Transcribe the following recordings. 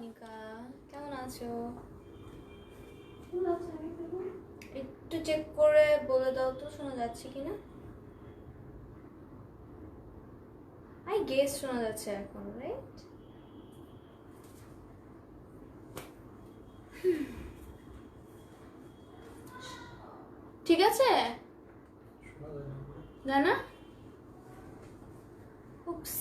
অনিকা, কেমন আছো? একটু চেক করে বলে দাও তো শোনা যাচ্ছে কিনা। আই গেস শোনা যাচ্ছে এখন, রাইট? ঠিক আছে না না? উপস,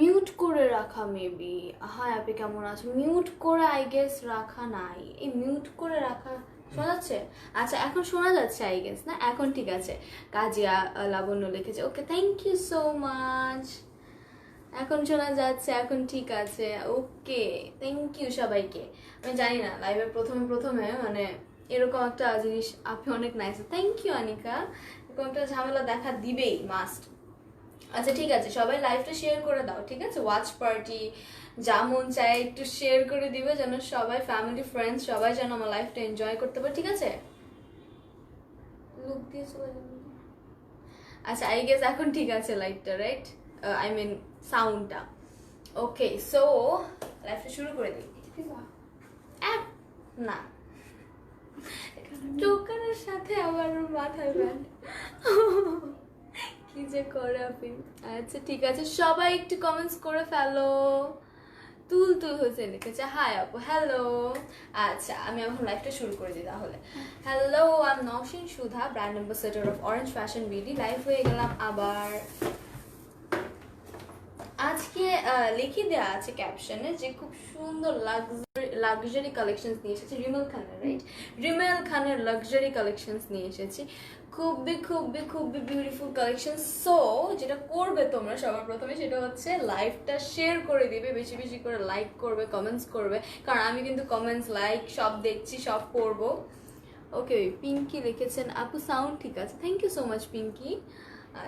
মিউট করে রাখা মেবি। হ্যাঁ, আপনি কেমন আছো? মিউট করে আই গেস রাখা নাই। এই মিউট করে রাখা শোনা যাচ্ছে? আচ্ছা, এখন শোনা যাচ্ছে আই গেস, না? এখন ঠিক আছে। কাজিয়া লাবণ্য লিখেছে, ওকে, থ্যাংক ইউ সো মাচ। এখন শোনা যাচ্ছে, এখন ঠিক আছে, ওকে, থ্যাংক ইউ সবাইকে। আমি জানি না লাইভে প্রথমে প্রথমে মানে এরকম একটা জিনিস আপনি অনেক নাইস, থ্যাংক ইউ অনিকা। এরকম একটা ঝামেলা দেখা দিবেই, মাস্ট। আচ্ছা ঠিক আছে, সবাই লাইভটা শেয়ার করে দাও, ঠিক আছে? ওয়াচ পার্টি যা মন চায় একটু শেয়ার করে দিবে, যেন সবাই ফ্যামিলি ফ্রেন্ডস সবাই যেন আমার লাইফটা এনজয় করতে পারে, ঠিক আছে? লুক দিয়ে চলে যাবে। আচ্ছা, আই গেস এখন ঠিক আছে লাইটটা, রাইট? আই মিন সাউন্ডটা। ওকে, সো লাইফটা শুরু করে দিই। না, টোকারের সাথে আবার মাথায় ব্যান্ড কি যে করে আপনি। আচ্ছা ঠিক আছে, সবাই একটু কমেন্টস করে ফেলো। তুল তুল হোসেন লিখেছে, হাই আপু, হ্যালো। আচ্ছা, আমি এখন লাইভটা শুরু করে দিই তাহলে। Hello, I am Nowshin Sudha, brand ambassador of orange fashion BD. Live হয়ে গেলাম আবার। আজকে লিখে দেওয়া আছে ক্যাপশনে যে খুব সুন্দর লাক্সারি কালেকশনস নিয়ে এসেছি রিমেল খানের, রাইট? রিমেল খানের লাক্সারি কালেকশনস নিয়ে এসেছি, খুবই খুবই খুবই বিউটিফুল কালেকশন। সো যেটা করবে তোমরা সবার প্রথমে সেটা হচ্ছে লাইভটা শেয়ার করে দিবে, বেশি বেশি করে লাইক করবে, কমেন্টস করবে, কারণ আমি কিন্তু কমেন্টস লাইক সব দেখছি, সব পড়বো। ওকে, পিঙ্কি লিখেছেন, আপু সাউন্ড ঠিক আছে, thank you so much Pinki.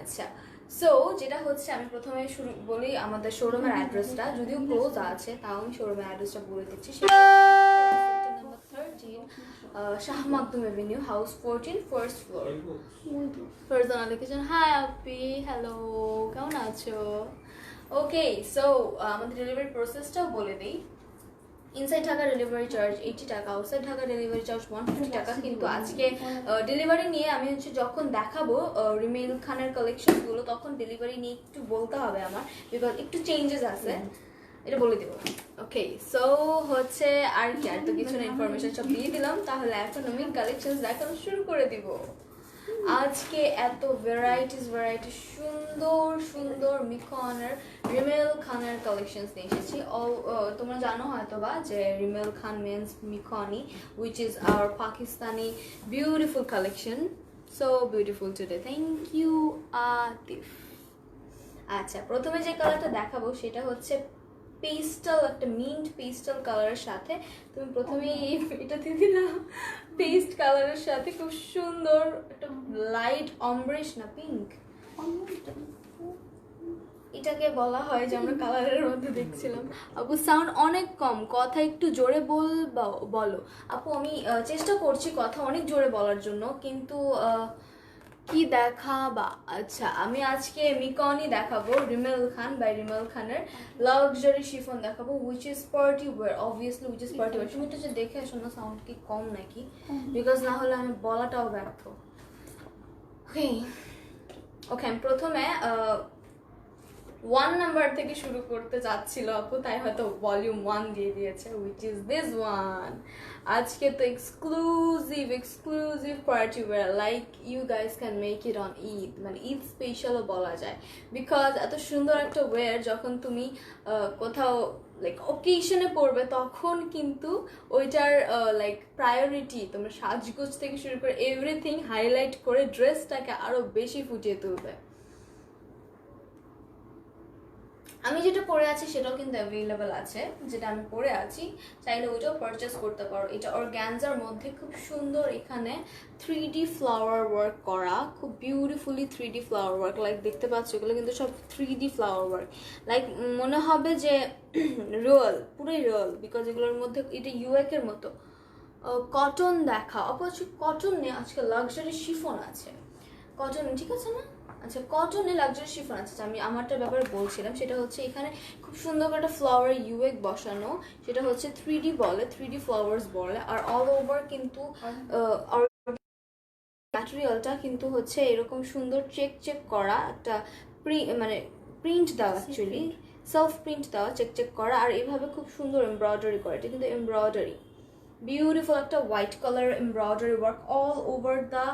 আচ্ছা, সো যেটা হচ্ছে আমি প্রথমে শুরু বলি আমাদের শোরুমের অ্যাড্রেসটা, যদিও ক্লোজ আছে তাও আমি শোরুমের অ্যাড্রেসটা বলে দিচ্ছি। Number 13 Shah Makhdum Avenue, house 14, first floor. Farzana লিখেছেন, হাই আপি, হ্যালো, কেমন আছো? ওকে, সো আমাদের ডেলিভারি প্রসেসটাও বলে দিই। ইনসাইড ঢাকা ডেলিভারি চার্জ 80 টাকা, আউটসাইড ঢাকা ডেলিভারি চার্জ 150 টাকা। কিন্তু আজকে ডেলিভারি নিয়ে আমি হচ্ছে যখন দেখাবো রিমেল খানের কালেকশনগুলো, তখন ডেলিভারি নিয়ে একটু বলতে হবে আমার, বিকজ একটু চেঞ্জেস আছে, এটা বলে দেবো। ওকে, সো হচ্ছে আর কি, আর তো কিছু না, ইনফরমেশন সব দিয়ে দিলাম। তাহলে এখন আমি কালেকশন দেখানো শুরু করে দিব। আজকে এত ভ্যারাইটিস সুন্দর সুন্দর মিকনের রিমেল খানের কালেকশনস নিয়ে এসেছি। তোমরা জানো হয়তো বা যে রিমেল খান মিন্স মিকনি, which is our Pakistani beautiful collection. So beautiful today, thank you Atif. আচ্ছা, প্রথমে যে কালারটা দেখাবো সেটা হচ্ছে পেস্টাল, একটা মিন্ট পেস্টাল কালারের সাথে। তুমি প্রথমেই এটা দিয়ে দিলাম, পেস্ট কালারের সাথে খুব সুন্দর একটা লাইট অমব্রেশ, না পিঙ্ক, এটাকে বলা হয় যে আমরা কালারের মধ্যে দেখছিলাম। আপু সাউন্ড অনেক কম, কথা একটু জোরে বলো। আপু আমি চেষ্টা করছি কথা অনেক জোরে বলার জন্য, কিন্তু কি দেখাবা? আচ্ছা, আমি আজকে মিকনি দেখাবো, রিমেল খান বাই রিমেল খানের লাক্সারি শিফন দেখাবো, which is party wear, obviously which is party wear. তুমি তো যে দেখে আসো না সাউন্ড কি কম নাকি, বিকজ না হলে আমি বলাটাও ব্যর্থ। ওকে ওকে, আমি প্রথমে 1 নাম্বার থেকে শুরু করতে চাচ্ছিল আপু, তাই হয়তো ভলিউম 1 দিয়ে দিয়েছে, উইচ ইজ দিস ওয়ান। আজকে তো exclusive party wear, like you guys can make it on Eid, মানে ঈদ স্পেশালও বলা যায়, বিকজ এত সুন্দর একটা ওয়্যার যখন তুমি কোথাও লাইক অকেশনে পড়বে, তখন কিন্তু ওইটার লাইক প্রায়োরিটি তোমার সাজগোজ থেকে শুরু করে এভরিথিং হাইলাইট করে ড্রেসটাকে আরো বেশি ফুটিয়ে তুলবে। আমি যেটা পরে আছি সেটাও কিন্তু অ্যাভেলেবেল আছে, যেটা আমি পরে আছি, চাইলে ওইটাও পারচেস করতে পারো। এটা অর্গ্যানজার মধ্যে খুব সুন্দর, এখানে 3D ফ্লাওয়ার ওয়ার্ক করা, খুব beautifully 3D flower work, like দেখতে পাচ্ছ এগুলো কিন্তু সব 3D ফ্লাওয়ার ওয়ার্ক, লাইক মনে হবে যে রিয়েল, পুরোই রিয়েল, বিকজ এগুলোর মধ্যে এটা ইউএকের মতো কটন দেখা, অবশ্য কটন নেই, আজকে লাক্সারি শিফন আছে। কটন ঠিক আছে না? আচ্ছা কটনে লাক্সারি শিফন আছে। আমি আমারটার ব্যাপারে বলছিলাম, সেটা হচ্ছে এখানে খুব সুন্দর করে একটা ফ্লাওয়ার ইউএক বসানো, সেটা হচ্ছে 3D বলে, 3D ফ্লাওয়ার্স বলে। আর অল ওভার কিন্তু ম্যাটেরিয়ালটা কিন্তু হচ্ছে এরকম সুন্দর চেক চেক করা একটা মানে প্রিন্ট দেওয়া, অ্যাকচুয়ালি সেলফ প্রিন্ট দেওয়া, চেক চেক করা, আর এইভাবে খুব সুন্দর এমব্রয়ডারি করা। এটা কিন্তু এমব্রয়ডারি, বিউটিফুল একটা white colour embroidery work all over the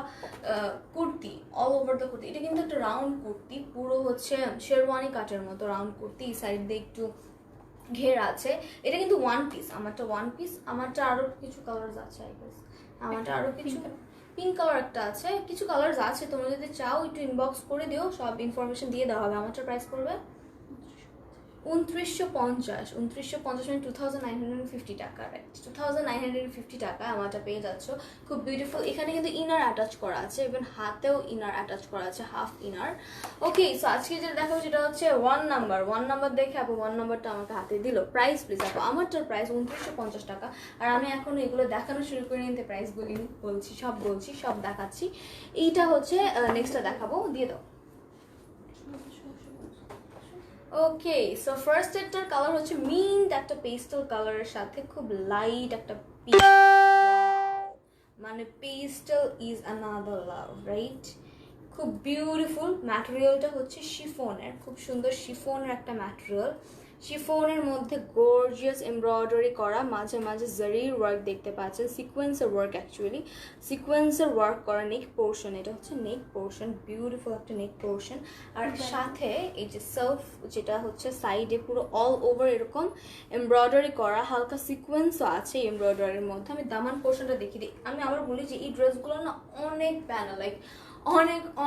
kurti, all over the kurti. এটা কিন্তু একটা রাউন্ড কুর্তি, পুরো হচ্ছে শেরওয়ানি কাটের মতো রাউন্ড কুর্তি, সাইড দিয়ে একটু ঘের আছে। এটা কিন্তু ওয়ান পিস, আমারটা ওয়ান পিস, আমারটা আরো কিছু কালার্স আছে আই গেস, আমারটা আরো কিছু পিঙ্ক কালার একটা আছে, কিছু কালার্স আছে। তোমরা যদি চাও একটু ইনবক্স করে দিও, সব ইনফরমেশন দিয়ে দেওয়া হবে। আমারটা প্রাইস পড়বে 2950, 2950 মানে 2950 টাকা, রাইট? 2950 টাকা আমারটা পেয়ে যাচ্ছ, খুব বিউটিফুল। এখানে কিন্তু ইনার অ্যাটাচ করা আছে, ইভেন হাতেও ইনার অ্যাটাচ করা আছে, হাফ ইনার। ওকে, সো আজকে যেটা দেখাবো সেটা হচ্ছে 1 নাম্বার দেখে আপু 1 নাম্বারটা আমাকে হাতে দিল। প্রাইস প্লিজ আপু। আমারটার প্রাইস 2950 টাকা, আর আমি এখন এগুলো দেখানো শুরু করে নিতে প্রাইস বলছি, সব দেখাচ্ছি। এইটা হচ্ছে নেক্সটটা দেখাবো, দিয়ে দাও। ওকে, সো ফার্স্ট এটার কালার হচ্ছে মিন্ট একটা পেস্টেল কালারের সাথে খুব লাইট একটা পিঙ্ক, মানে pastel is another love, right? খুব বিউটিফুল। ম্যাটেরিয়ালটা হচ্ছে শিফনের, খুব সুন্দর শিফনের একটা ম্যাটেরিয়াল। শিফনের মধ্যে গর্জিয়াস এমব্রয়ডারি করা, মাঝে মাঝে জারির ওয়ার্ক দেখতে পাচ্ছেন, সিকোয়েন্সের ওয়ার্ক, অ্যাকচুয়ালি সিকোয়েন্সের ওয়ার্ক করা নেক পোর্শন। এটা হচ্ছে নেক পোর্শন, বিউটিফুল একটা নেক পোর্শন। আর সাথে এই যে সেলফ যেটা হচ্ছে সাইডে পুরো অল ওভার এরকম এমব্রয়ডারি করা, হালকা সিকোয়েন্সও আছে এমব্রয়ডারির মধ্যে। আমি দামান পোর্শনটা দেখিয়ে দিই। আমি আবার বলি যে এই ড্রেসগুলো না অনেক প্যানেল, লাইক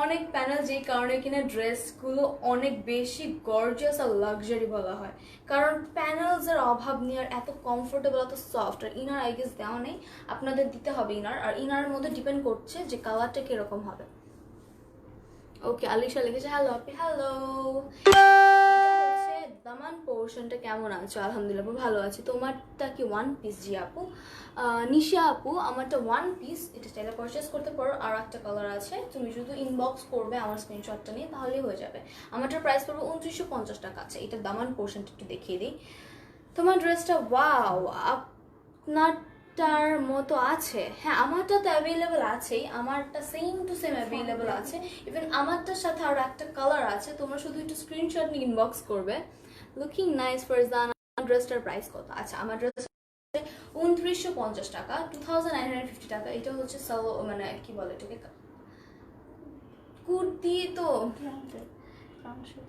অনেক প্যানেল, যেই কারণে কিনা ড্রেসগুলো অনেক বেশি গর্জিয়াস আর লাক্সারি বলা হয়, কারণ প্যানেলসের অভাব নেই, আর এত কমফোর্টেবল, এত সফট। আর ইনার আই গেস দেওয়া নেই, আপনাদের দিতে হবে ইনার, আর ইনারের মধ্যে ডিপেন্ড করছে যে কালারটা কিরকম হবে। ওকে, আলিশা লিখেছে হ্যালো আপি, হ্যালো। দামান পোর্শনটা কেমন আছো? আলহামদুলিল্লাহ ভালো আছি। তোমারটা কি ওয়ান পিস? জি আপু। নিশা আপু, আমারটা ওয়ান পিস, এটা চাইলে পারচেস করতে পারো। আর একটা কালার আছে, তুমি শুধু ইনবক্স করবে আমার স্ক্রিনশটটা নিয়ে, তাহলেই হয়ে যাবে। আমারটার প্রাইস পড়বে 2950 টাকা। আছে এটার দামান পোর্শনটা একটু দেখিয়ে দিই। তোমার ড্রেসটা ওয়াও, আপনারটার মতো আছে। হ্যাঁ, আমারটা তো অ্যাভেলেবেল আছেই, আমারটা সেম টু সেম অ্যাভেলেবেল আছে। ইভেন আমারটার সাথে আরো একটা কালার আছে, তোমরা শুধু একটু স্ক্রিনশট নিয়ে ইনবক্স করবে। Looking nice Farzan. ড্রেসটার প্রাইস কত? আচ্ছা, আমার ড্রেস 2950 টাকা, 2950 টাকা। এটা হচ্ছে মানে কি বলে এটাকে, কুর্তি তো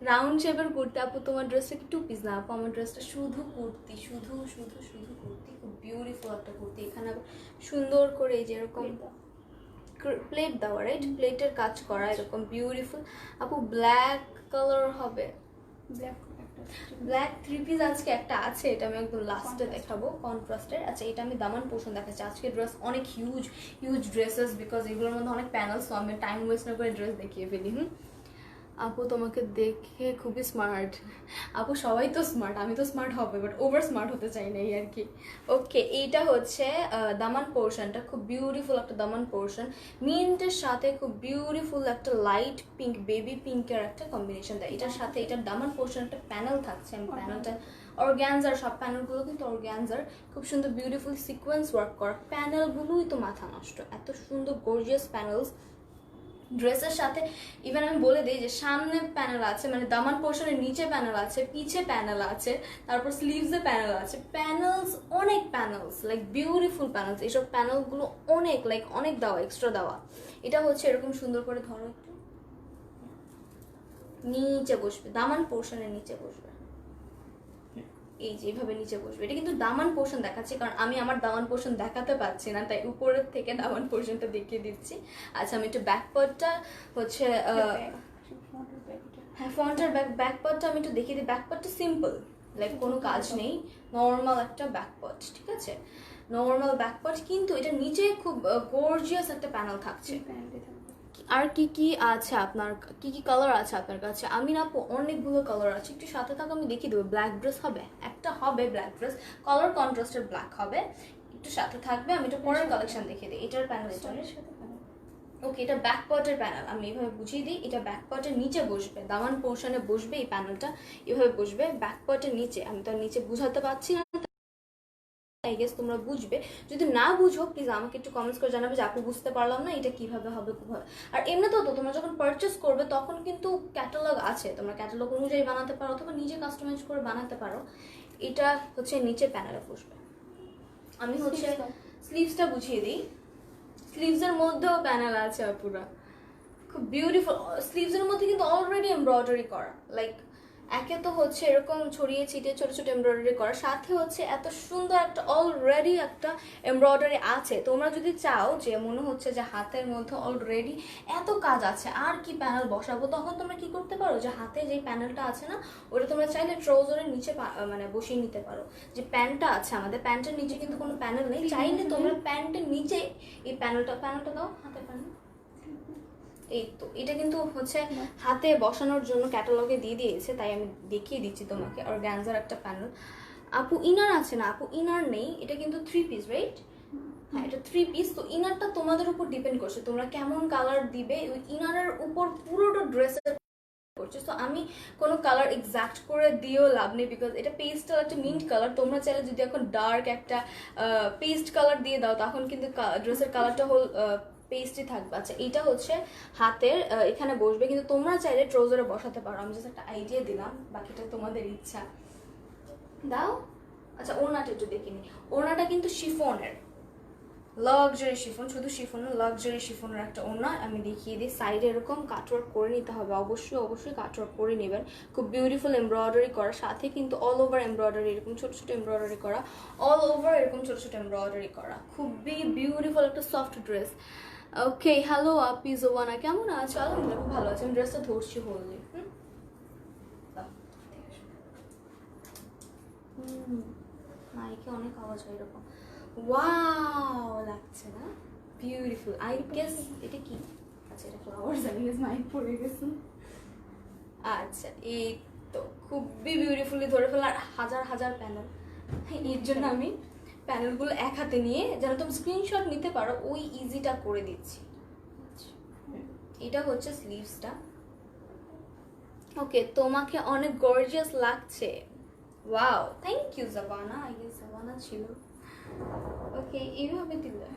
রাউন্ড শেপের কুর্তি। আপু তোমার ড্রেসটা কি টু পিস? না আপু, আমার ড্রেসটা শুধু কুর্তি, শুধু কুর্তি। খুব বিউটিফুল একটা কুর্তি। এখানে সুন্দর করে এই যে এরকম প্লেট দেওয়া, রাইট? প্লেটের কাজ করা এরকম বিউটিফুল। আপু ব্ল্যাক কালার হবে? ব্ল্যাক থ্রি পিস আজকে একটা আছে, এটা আমি একদম লাস্টে দেখাবো, কন্ট্রাস্টের। আচ্ছা, এটা আমি দামান পোর্শন দেখাচ্ছি। আজকে ড্রেস অনেক হিউজ ড্রেসেস, বিকজ এগুলোর মধ্যে অনেক প্যানেল, সো আমি টাইম ওয়েস্ট না করে ড্রেস দেখিয়ে ফেলি। আপু তোমাকে দেখে খুবই স্মার্ট। আপু সবাই তো স্মার্ট, আমি তো স্মার্ট হবে, বাট ওভার স্মার্ট হতে চাই না, এই আর কি। ওকে, এইটা হচ্ছে দামান পোর্শনটা, খুব বিউটিফুল একটা দামান পোর্শন। মিন্টের সাথে খুব বিউটিফুল একটা লাইট পিঙ্ক, বেবি পিঙ্কের একটা কম্বিনেশন দেয় এটার সাথে। এটার দামান পোর্শন একটা প্যানেল থাকছে, আমি প্যানেলটা অর্গ্যানজার, সব প্যানেলগুলো কিন্তু অর্গ্যানজার, খুব সুন্দর বিউটিফুল সিকোয়েন্স ওয়ার্ক করা। প্যানেলগুলোই তো মাথা নষ্ট, এত সুন্দর গর্জিয়াস প্যানেলস ড্রেসের সাথে। ইভেন আমি বলে দিই যে সামনে প্যানেল আছে, মানে দামান পোর্শনের নিচে প্যানেল আছে, পিছে প্যানেল আছে, তারপর স্লিভসে প্যানেল আছে। প্যানেলস, অনেক প্যানেলস, লাইক বিউটিফুল প্যানেলস। এইসব প্যানেলগুলো অনেক লাইক অনেক দেওয়া, এক্সট্রা দেওয়া। এটা হচ্ছে এরকম সুন্দর করে ধরো, একটু নিচে বসবে, দামান পোর্শনের নিচে বসবে, এই যে এইভাবে নিচে বসবে। এটা কিন্তু দামান পোর্শন দেখাচ্ছি, কারণ আমি আমার দামান পোর্শন দেখাতে পাচ্ছি না, তাই উপরের থেকে দামান পোর্শনটা দেখিয়ে দিচ্ছি। আচ্ছা, আমি একটু ব্যাক পার্টটা হচ্ছে হ্যাঁ, ফ্রন্টের ব্যাক পার্টটা আমি একটু দেখিয়ে দিই। ব্যাক পার্টটা সিম্পল, লাইক কোনো কাজ নেই, নর্মাল একটা ব্যাক পার্ট, ঠিক আছে? নর্মাল ব্যাক পার্ট, কিন্তু এটা নিচে খুব গর্জিয়াস একটা প্যানেল থাকছে। আর কি আছে আপনার, কি কালার আছে আপনার কাছে? আমি না আপু অনেকগুলো কালার আছে, একটু সাথে থাকো, আমি দেখিয়ে দেবো। ব্ল্যাক ড্রেস হবে একটা, হবে ব্ল্যাক ড্রেস, কালার কন্ট্রাস্টের ব্ল্যাক হবে, একটু সাথে থাকবে। আমি একটু পরের কালেকশন দেখিয়ে দিই। এটার প্যানেল, এটার ওকে, এটা ব্যাক পার্টের প্যানেল, আমি এভাবে বুঝিয়ে দিই। এটা ব্যাক পার্টের নিচে বসবে, দামান পোর্শনে বসবে এই প্যানেলটা, এভাবে বসবে ব্যাক পার্টের নিচে। আমি তো নিচে বুঝাতে পারছি না, আই গেস তোমরা বুঝবে। যদি না বুঝো প্লিজ আমাকে একটু কমেন্টস করে জানাবে যে আপু বুঝতে পারলাম না, এটা কিভাবে হবে কিভাবে। আর এমনিতেও তো তোমরা যখন পারচেস করবে তখন কিন্তু ক্যাটালগ আছে, তোমরা ক্যাটালগ অনুযায়ী বানাতে পারো অথবা নিজে কাস্টমাইজ করে বানাতে পারো। এটা হচ্ছে নিচে প্যানেলে বসবে। আমি হচ্ছে স্লিভসটা বুঝিয়ে দিই। স্লিভসের মধ্যেও প্যানেল আছে পুরা, খুব বিউটিফুল। স্লিভসের মধ্যে কিন্তু অলরেডি এমব্রয়ডারি করা, লাইক একে তো হচ্ছে এরকম ছড়িয়ে ছিটিয়ে ছোট ছোট এমব্রয়ডারি করা, সাথে হচ্ছে এত সুন্দর একটা অলরেডি একটা এমব্রয়ডারি আছে। তোমরা যদি চাও যে মনে হচ্ছে যে হাতের মধ্যে অলরেডি এত কাজ আছে আর কি প্যানেল বসাবো, তখন তোমরা কি করতে পারো যে হাতে যে প্যানেলটা আছে না, ওটা তোমরা চাইলে ট্রাউজারের নিচে মানে বসিয়ে নিতে পারো। যে প্যান্টটা আছে আমাদের, প্যান্টের নিচে কিন্তু কোনো প্যানেল নেই, চাইলে তোমরা প্যান্টের নিচে এই প্যানেলটা দাও, হাতে প্যানেল। এই তো এটা কিন্তু হচ্ছে হাতে বসানোর জন্য ক্যাটালগে দিয়ে দিয়েছে, তাই আমি দেখিয়ে দিচ্ছি তোমাকে। আর গ্যানজার একটা প্যানেল। আপু ইনার আছে না? আপু ইনার নেই, এটা কিন্তু 3 পিস, রাইট? হ্যাঁ, এটা 3 পিস। তো ইনারটা তোমাদের উপর ডিপেন্ড করছে তোমরা কেমন কালার দিবে, ওই ইনারের উপর পুরোটা ড্রেসের করছে। তো আমি কোনো কালার এক্সাক্ট করে দিয়েও লাভ নেই, বিকজ এটা পেস্টাল একটা মিন্ট কালার। তোমরা চাইলে যদি এখন ডার্ক একটা পেস্ট কালার দিয়ে দাও, তখন কিন্তু ড্রেসের কালারটা হল পেস্টই থাকবে। আচ্ছা, এটা হচ্ছে হাতের এখানে বসবে, কিন্তু তোমরা চাইলে ট্রাউজারে বসাতে পারো। আমি জাস্ট একটা আইডিয়া দিলাম, বাকিটা তোমাদের ইচ্ছা। দাও। আচ্ছা, ওড়নাটা একটু দেখে নি। ওড়নাটা কিন্তু শিফনের, লাক্সারি শিফন, শুধু শিফনের, লাক্সারি শিফনের একটা ওড়না। আমি দেখিয়ে দিই। সাইডে এরকম কাটওয়ার্ক করে নিতে হবে, অবশ্যই কাটওয়ার্ক করে নেবেন। খুব বিউটিফুল এমব্রয়ডারি করা, সাথে কিন্তু অল ওভার এমব্রয়ডারি, এরকম ছোট ছোট এমব্রয়ডারি করা, অল ওভার এরকম ছোট ছোট এমব্রয়ডারি করা। খুবই বিউটিফুল একটা সফট ড্রেস। ওকে, হ্যালো আপি জোয়ানা, কেমন আছো? আলহামদুলিল্লাহ খুব ভালো আছে। আমি ড্রেসটা ধরছি হললি। মাইকে অনেক আওয়াজ হয় এরকম। ওয়াও লাগছে না? বিউটিফুল। আই গেস এটা কি? আচ্ছা, এটা ফ্লাওয়ার্স, আমি গেস মাইক পড়ে গেছে। আচ্ছা, এই তো খুবই বিউটিফুলি ধরে ফেলার হাজার হাজার প্যানেল। এর জন্য আমি প্যানেলগুলো এক হাতে নিয়ে যেন তুমি স্ক্রিনশট নিতে পারো, ওই ইজিটা করে দিচ্ছি। এটা হচ্ছে স্লিভসটা। ওকে, তোমাকে অনেক গর্জিয়াস লাগছে। Wow, thank you Jabana. I guess Jabana ছিল। ওকে, এইভাবে দিলে।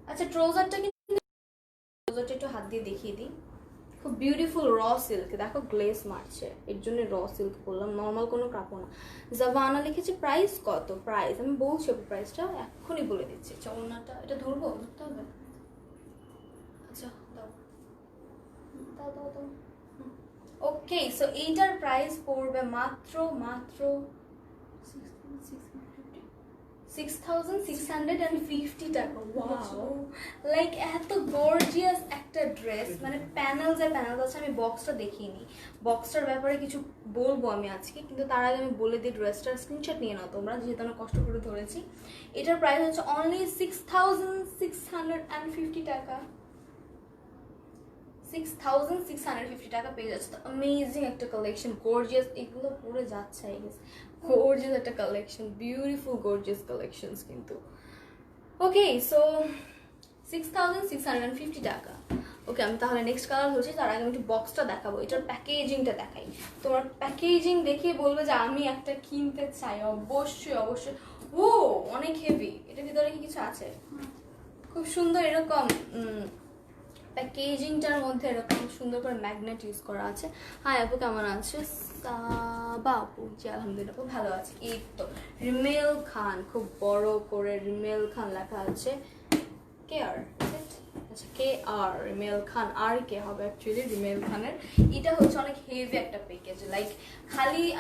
আচ্ছা, ট্রাউজারটা একটু হাত দিয়ে দেখিয়ে দিই। খুব বিউটিফুল র সিল্ক, দেখো গ্লেস মারছে, এর জন্য র সিল্ক বললাম, নর্মাল কোনো কাপড় না। জাবানা লিখেছে। প্রাইস কত? প্রাইস আমি বলছি, প্রাইসটা এক্ষুনি বলে দিচ্ছি। আচ্ছা, ওনাটা এটা ধরবো, ধরতে হবে। আচ্ছা, দাও দাও দাও দাও। ওকে, সো এইটার প্রাইস পড়বে মাত্র 6,650 টাকা। ওয়াও, লাইক এত গর্জিয়াস একটা ড্রেস, মানে প্যানেলস আছে। আমি বক্সটা দেখিনি, বক্সটার ব্যাপারে কিছু বলবো আমি আজকে, কিন্তু তার আগে আমি বলে দিই ড্রেসটার স্ক্রিনশট নিয়ে নাও তোমরা, যেহেতু আমরা কষ্ট করে ধরেছি। এটার প্রাইস হচ্ছে অনলি 6,650 টাকা। 6,650 টাকা পেয়ে যাচ্ছে। তো অ্যামেজিং একটা কালেকশন, গর্জিয়াস, এগুলো পরে যাচ্ছে আই গেস। গর্জিয়াস একটা কালেকশন, বিউটিফুল গর্জিয়াস কালেকশনস কিন্তু। ওকে, সো 6,650 টাকা। ওকে, আমি তাহলে নেক্সট কালার হচ্ছে, তার আগে আমি একটু বক্সটা দেখাবো, এটার প্যাকেজিংটা দেখাই। তোমার প্যাকেজিং দেখে বলবে যে আমি একটা কিনতে চাই। অবশ্যই। ও অনেক হেভি। এটার ভিতরে কি কিছু আছে? খুব সুন্দর এরকম প্যাকেজিংটার মধ্যে এরকম সুন্দর করে ম্যাগনেট ইউজ করা আছে। হাই আপু, কেমন আছে? সাবা আপু, জি আলহামদুলিল্লাহ খুব ভালো আছে। এই তো রিমেল খান, খুব বড় করে রিমেল খান লেখা আছে। কে আর, আচ্ছা কে আর, রিমেল খান। আর কে হবে অ্যাকচুয়ালি রিমেল খানের। এটা হচ্ছে অনেক হেভি একটা প্যাকেজ, লাইক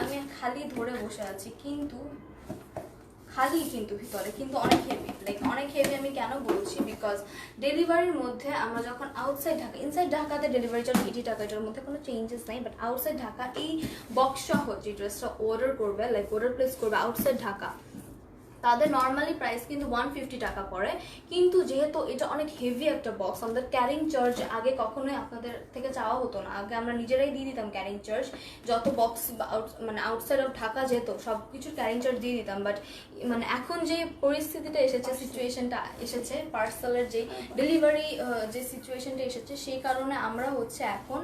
আমি খালি ধরে বসে আছি, কিন্তু ভিতরে কিন্তু অনেক হেভি, লাইক অনেক হেভি। আমি কেন বলছি, বিকজ ডেলিভারির মধ্যে আমরা যখন আউটসাইড ঢাকা, ইনসাইড ঢাকাতে ডেলিভারি চার্জ 80 টাকা, এটার মধ্যে কোনো চেঞ্জেস নাই। বাট আউটসাইড ঢাকা এই বক্স সহ যে ড্রেসটা অর্ডার করবে, লাইক অর্ডার প্লেস করবে আউটসাইড ঢাকা, তাদের নর্মালি প্রাইস কিন্তু 150 টাকা পড়ে, কিন্তু যেহেতু এটা অনেক হেভি একটা বক্স, আমাদের ক্যারিং চার্জ আগে কখনোই আপনাদের থেকে চাওয়া হতো না, আগে আমরা নিজেরাই দিয়ে দিতাম ক্যারিং চার্জ, যত বক্স মানে আউটসাইড অফ ঢাকা যেত সব কিছুর ক্যারিং চার্জ দিয়ে দিতাম। বাট মানে এখন যে পরিস্থিতিটা এসেছে, সিচুয়েশনটা এসেছে, পার্সেলের যে ডেলিভারি যে সিচুয়েশনটা এসেছে, সেই কারণে আমরা হচ্ছে এখন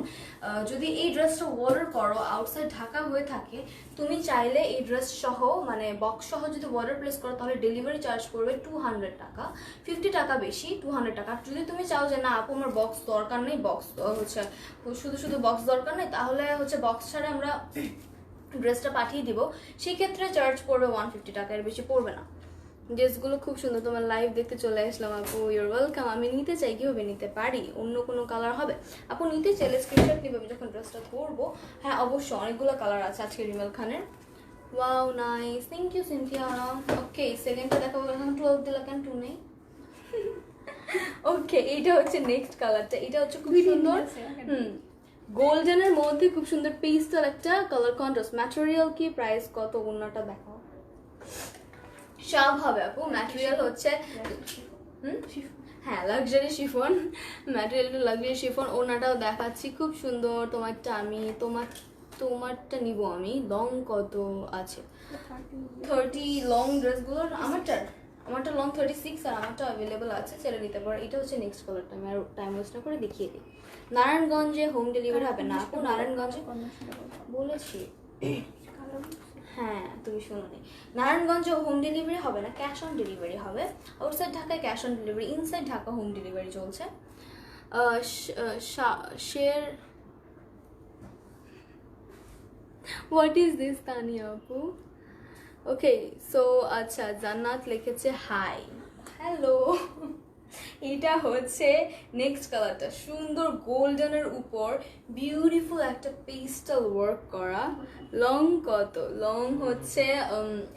যদি এই ড্রেসটা অর্ডার করো আউটসাইড ঢাকা হয়ে থাকে, তুমি চাইলে এই ড্রেস সহ মানে বক্স সহ যদি অর্ডার প্লেস করো তাহলে ডেলিভারি চার্জ পড়বে 200 টাকা, 50 টাকা বেশি, 200 টাকা। যদি তুমি চাও যে না আপু আমার বক্স দরকার নেই, বক্স হচ্ছে শুধু শুধু বক্স দরকার নেই, তাহলে হচ্ছে বক্স ছাড়া আমরা ড্রেসটা পাঠিয়ে দিব, সেক্ষেত্রে চার্জ পড়বে 150 টাকা, এর বেশি পড়বে না। ড্রেসগুলো খুব সুন্দর, তোমার লাইভ দেখতে চলে আসলাম আপু, ইউর ওয়েলকাম। আমি নিতে চাই, কীভাবে নিতে পারি? অন্য কোনো কালার হবে? আপু নিতে চাইলে স্ক্রিনশট নিবে, আমি যখন ড্রেসটা ধরবো। হ্যাঁ অবশ্যই অনেকগুলো কালার আছে আজকে রিমেল খানের। Wow nice, thank you Cynthia. Okay সেকেন্ডটা দেখাবো, এখন 12 দিলা কেন, 2 নেই? ওকে এইটা হচ্ছে নেক্সট কালারটা, এটা হচ্ছে খুব সুন্দর, গোল্ডেনের মধ্যে খুব সুন্দর পেস্টাল একটা কালার কন্ট্রাস্ট। ম্যাটেরিয়াল কি, প্রাইস কত, ওড়নাটা দেখাও। সব হবে আপু, ম্যাটেরিয়াল হচ্ছে হ্যাঁ লাক্সারি শিফন, ম্যাটেরিয়ালটা লাক্সারি শিফন। ওড়নাটাও দেখাচ্ছি খুব সুন্দর। তোমারটা নিব আমি। লং কত আছে? 30 লং ড্রেসগুলোর আমারটা লং 36 আর আমারটা অ্যাভেলেবল আছে, সেটা নিতে পারো। এটা হচ্ছে নেক্সট কালারটা, আমি আর টাইম ওয়েস্ট না করে দেখিয়ে দিই। নারায়ণগঞ্জে হোম ডেলিভারি হবে না আপু? নারায়ণগঞ্জে বলেছি, হ্যাঁ তুমি শোনোনি, নারায়ণগঞ্জে হোম ডেলিভারি হবে না, ক্যাশ অন ডেলিভারি হবে। আউটসাইড ঢাকায় cash on delivery, inside Dhaka home delivery চলছে। শের হোয়াট ইজ দিস তানিয়া আপু? ওকে সো আচ্ছা, জান্নাত লিখেছে হাই, হ্যালো। এটা হচ্ছে নেক্সট কালারটা, সুন্দর গোল্ডেনের উপর বিউটিফুল একটা পেস্টাল ওয়ার্ক করা। লং কত? লং হচ্ছে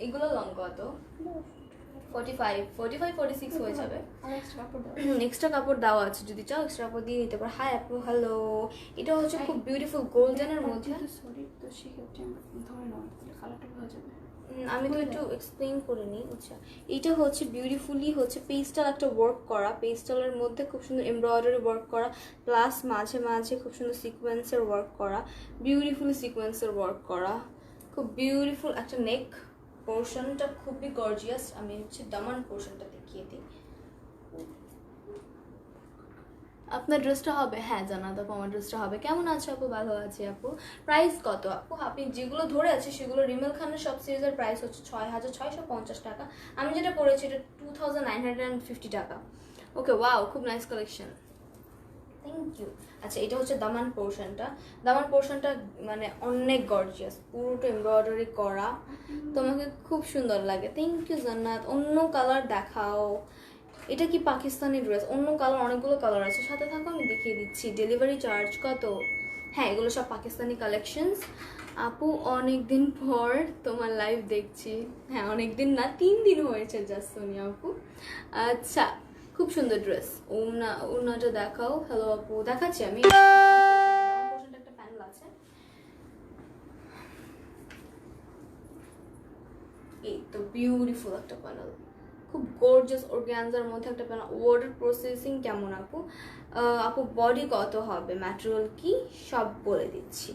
এগুলো লং কত? 45 হয়ে যাবে। এক্সট্রা কাপড় দেওয়া আছে, যদি চাও এক্সট্রা কাপড় দিয়ে নিতে পারো। হাই আপু, হ্যালো। এটা হচ্ছে খুব বিউটিফুল গোল্ডেনের মধ্যে। আমি তো একটু এক্সপ্লেইন করে নিই। আচ্ছা এটা হচ্ছে বিউটিফুলি হচ্ছে পেস্টাল একটা ওয়ার্ক করা, পেস্টালের মধ্যে খুব সুন্দর এমব্রয়ডারি ওয়ার্ক করা, প্লাস মাঝে মাঝে খুব সুন্দর সিকোয়েন্সের ওয়ার্ক করা, বিউটিফুলি সিকোয়েন্সের ওয়ার্ক করা, খুব বিউটিফুল একটা নেক পোর্শনটা খুবই গর্জিয়াস। আমি হচ্ছে দামান পোর্শনটা দেখিয়ে দিই। আপনার ড্রেসটা হবে? হ্যাঁ জানাত আপু আমার ড্রেসটা হবে। কেমন আছে আপু? ভালো আছে আপু। প্রাইস কত আপু? আপনি যেগুলো ধরে আছে সেগুলো রিমেল খানের সব সিরিজের প্রাইস হচ্ছে 6650 টাকা। আমি যেটা পড়েছি এটা 2950 টাকা। ওকে ওয়াও, খুব নাইস কালেকশন, থ্যাংক ইউ। আচ্ছা এটা হচ্ছে দামান পোর্শনটা, দামান পোর্শনটা মানে অনেক গর্জিয়াস, পুরোটা এমব্রয়ডারি করা, তোমাকে খুব সুন্দর লাগে। থ্যাংক ইউ জান্নাত। অন্য কালার দেখাও। এটা কি পাকিস্তানি ড্রেস? অন্য কালার অনেকগুলো কালার আছে, সাথে থাকো আমি দেখিয়ে দিচ্ছি। ডেলিভারি চার্জ কত? হ্যাঁ এগুলো সব পাকিস্তানি কালেকশনস। আপু অনেক দিন পর তোমার লাইভ দেখছি। হ্যাঁ অনেক দিন না, 3 দিন হয়েছে জাস্ট সোনিয়া আপু। আচ্ছা খুব সুন্দর ড্রেস। ওনাটা দেখাও। হ্যালো আপু, দেখাচ্ছি আমি। একটা প্যানেল আছে, এই তো বিউটিফুল একটা প্যানেল, খুব গর্জিয়াস অর্গানজার মধ্যে একটা প্যানেল। ওয়াটার প্রসেসিং কেমন আপু? আপু বডি কত হবে, ম্যাটেরিয়াল কি, সব বলে দিচ্ছি।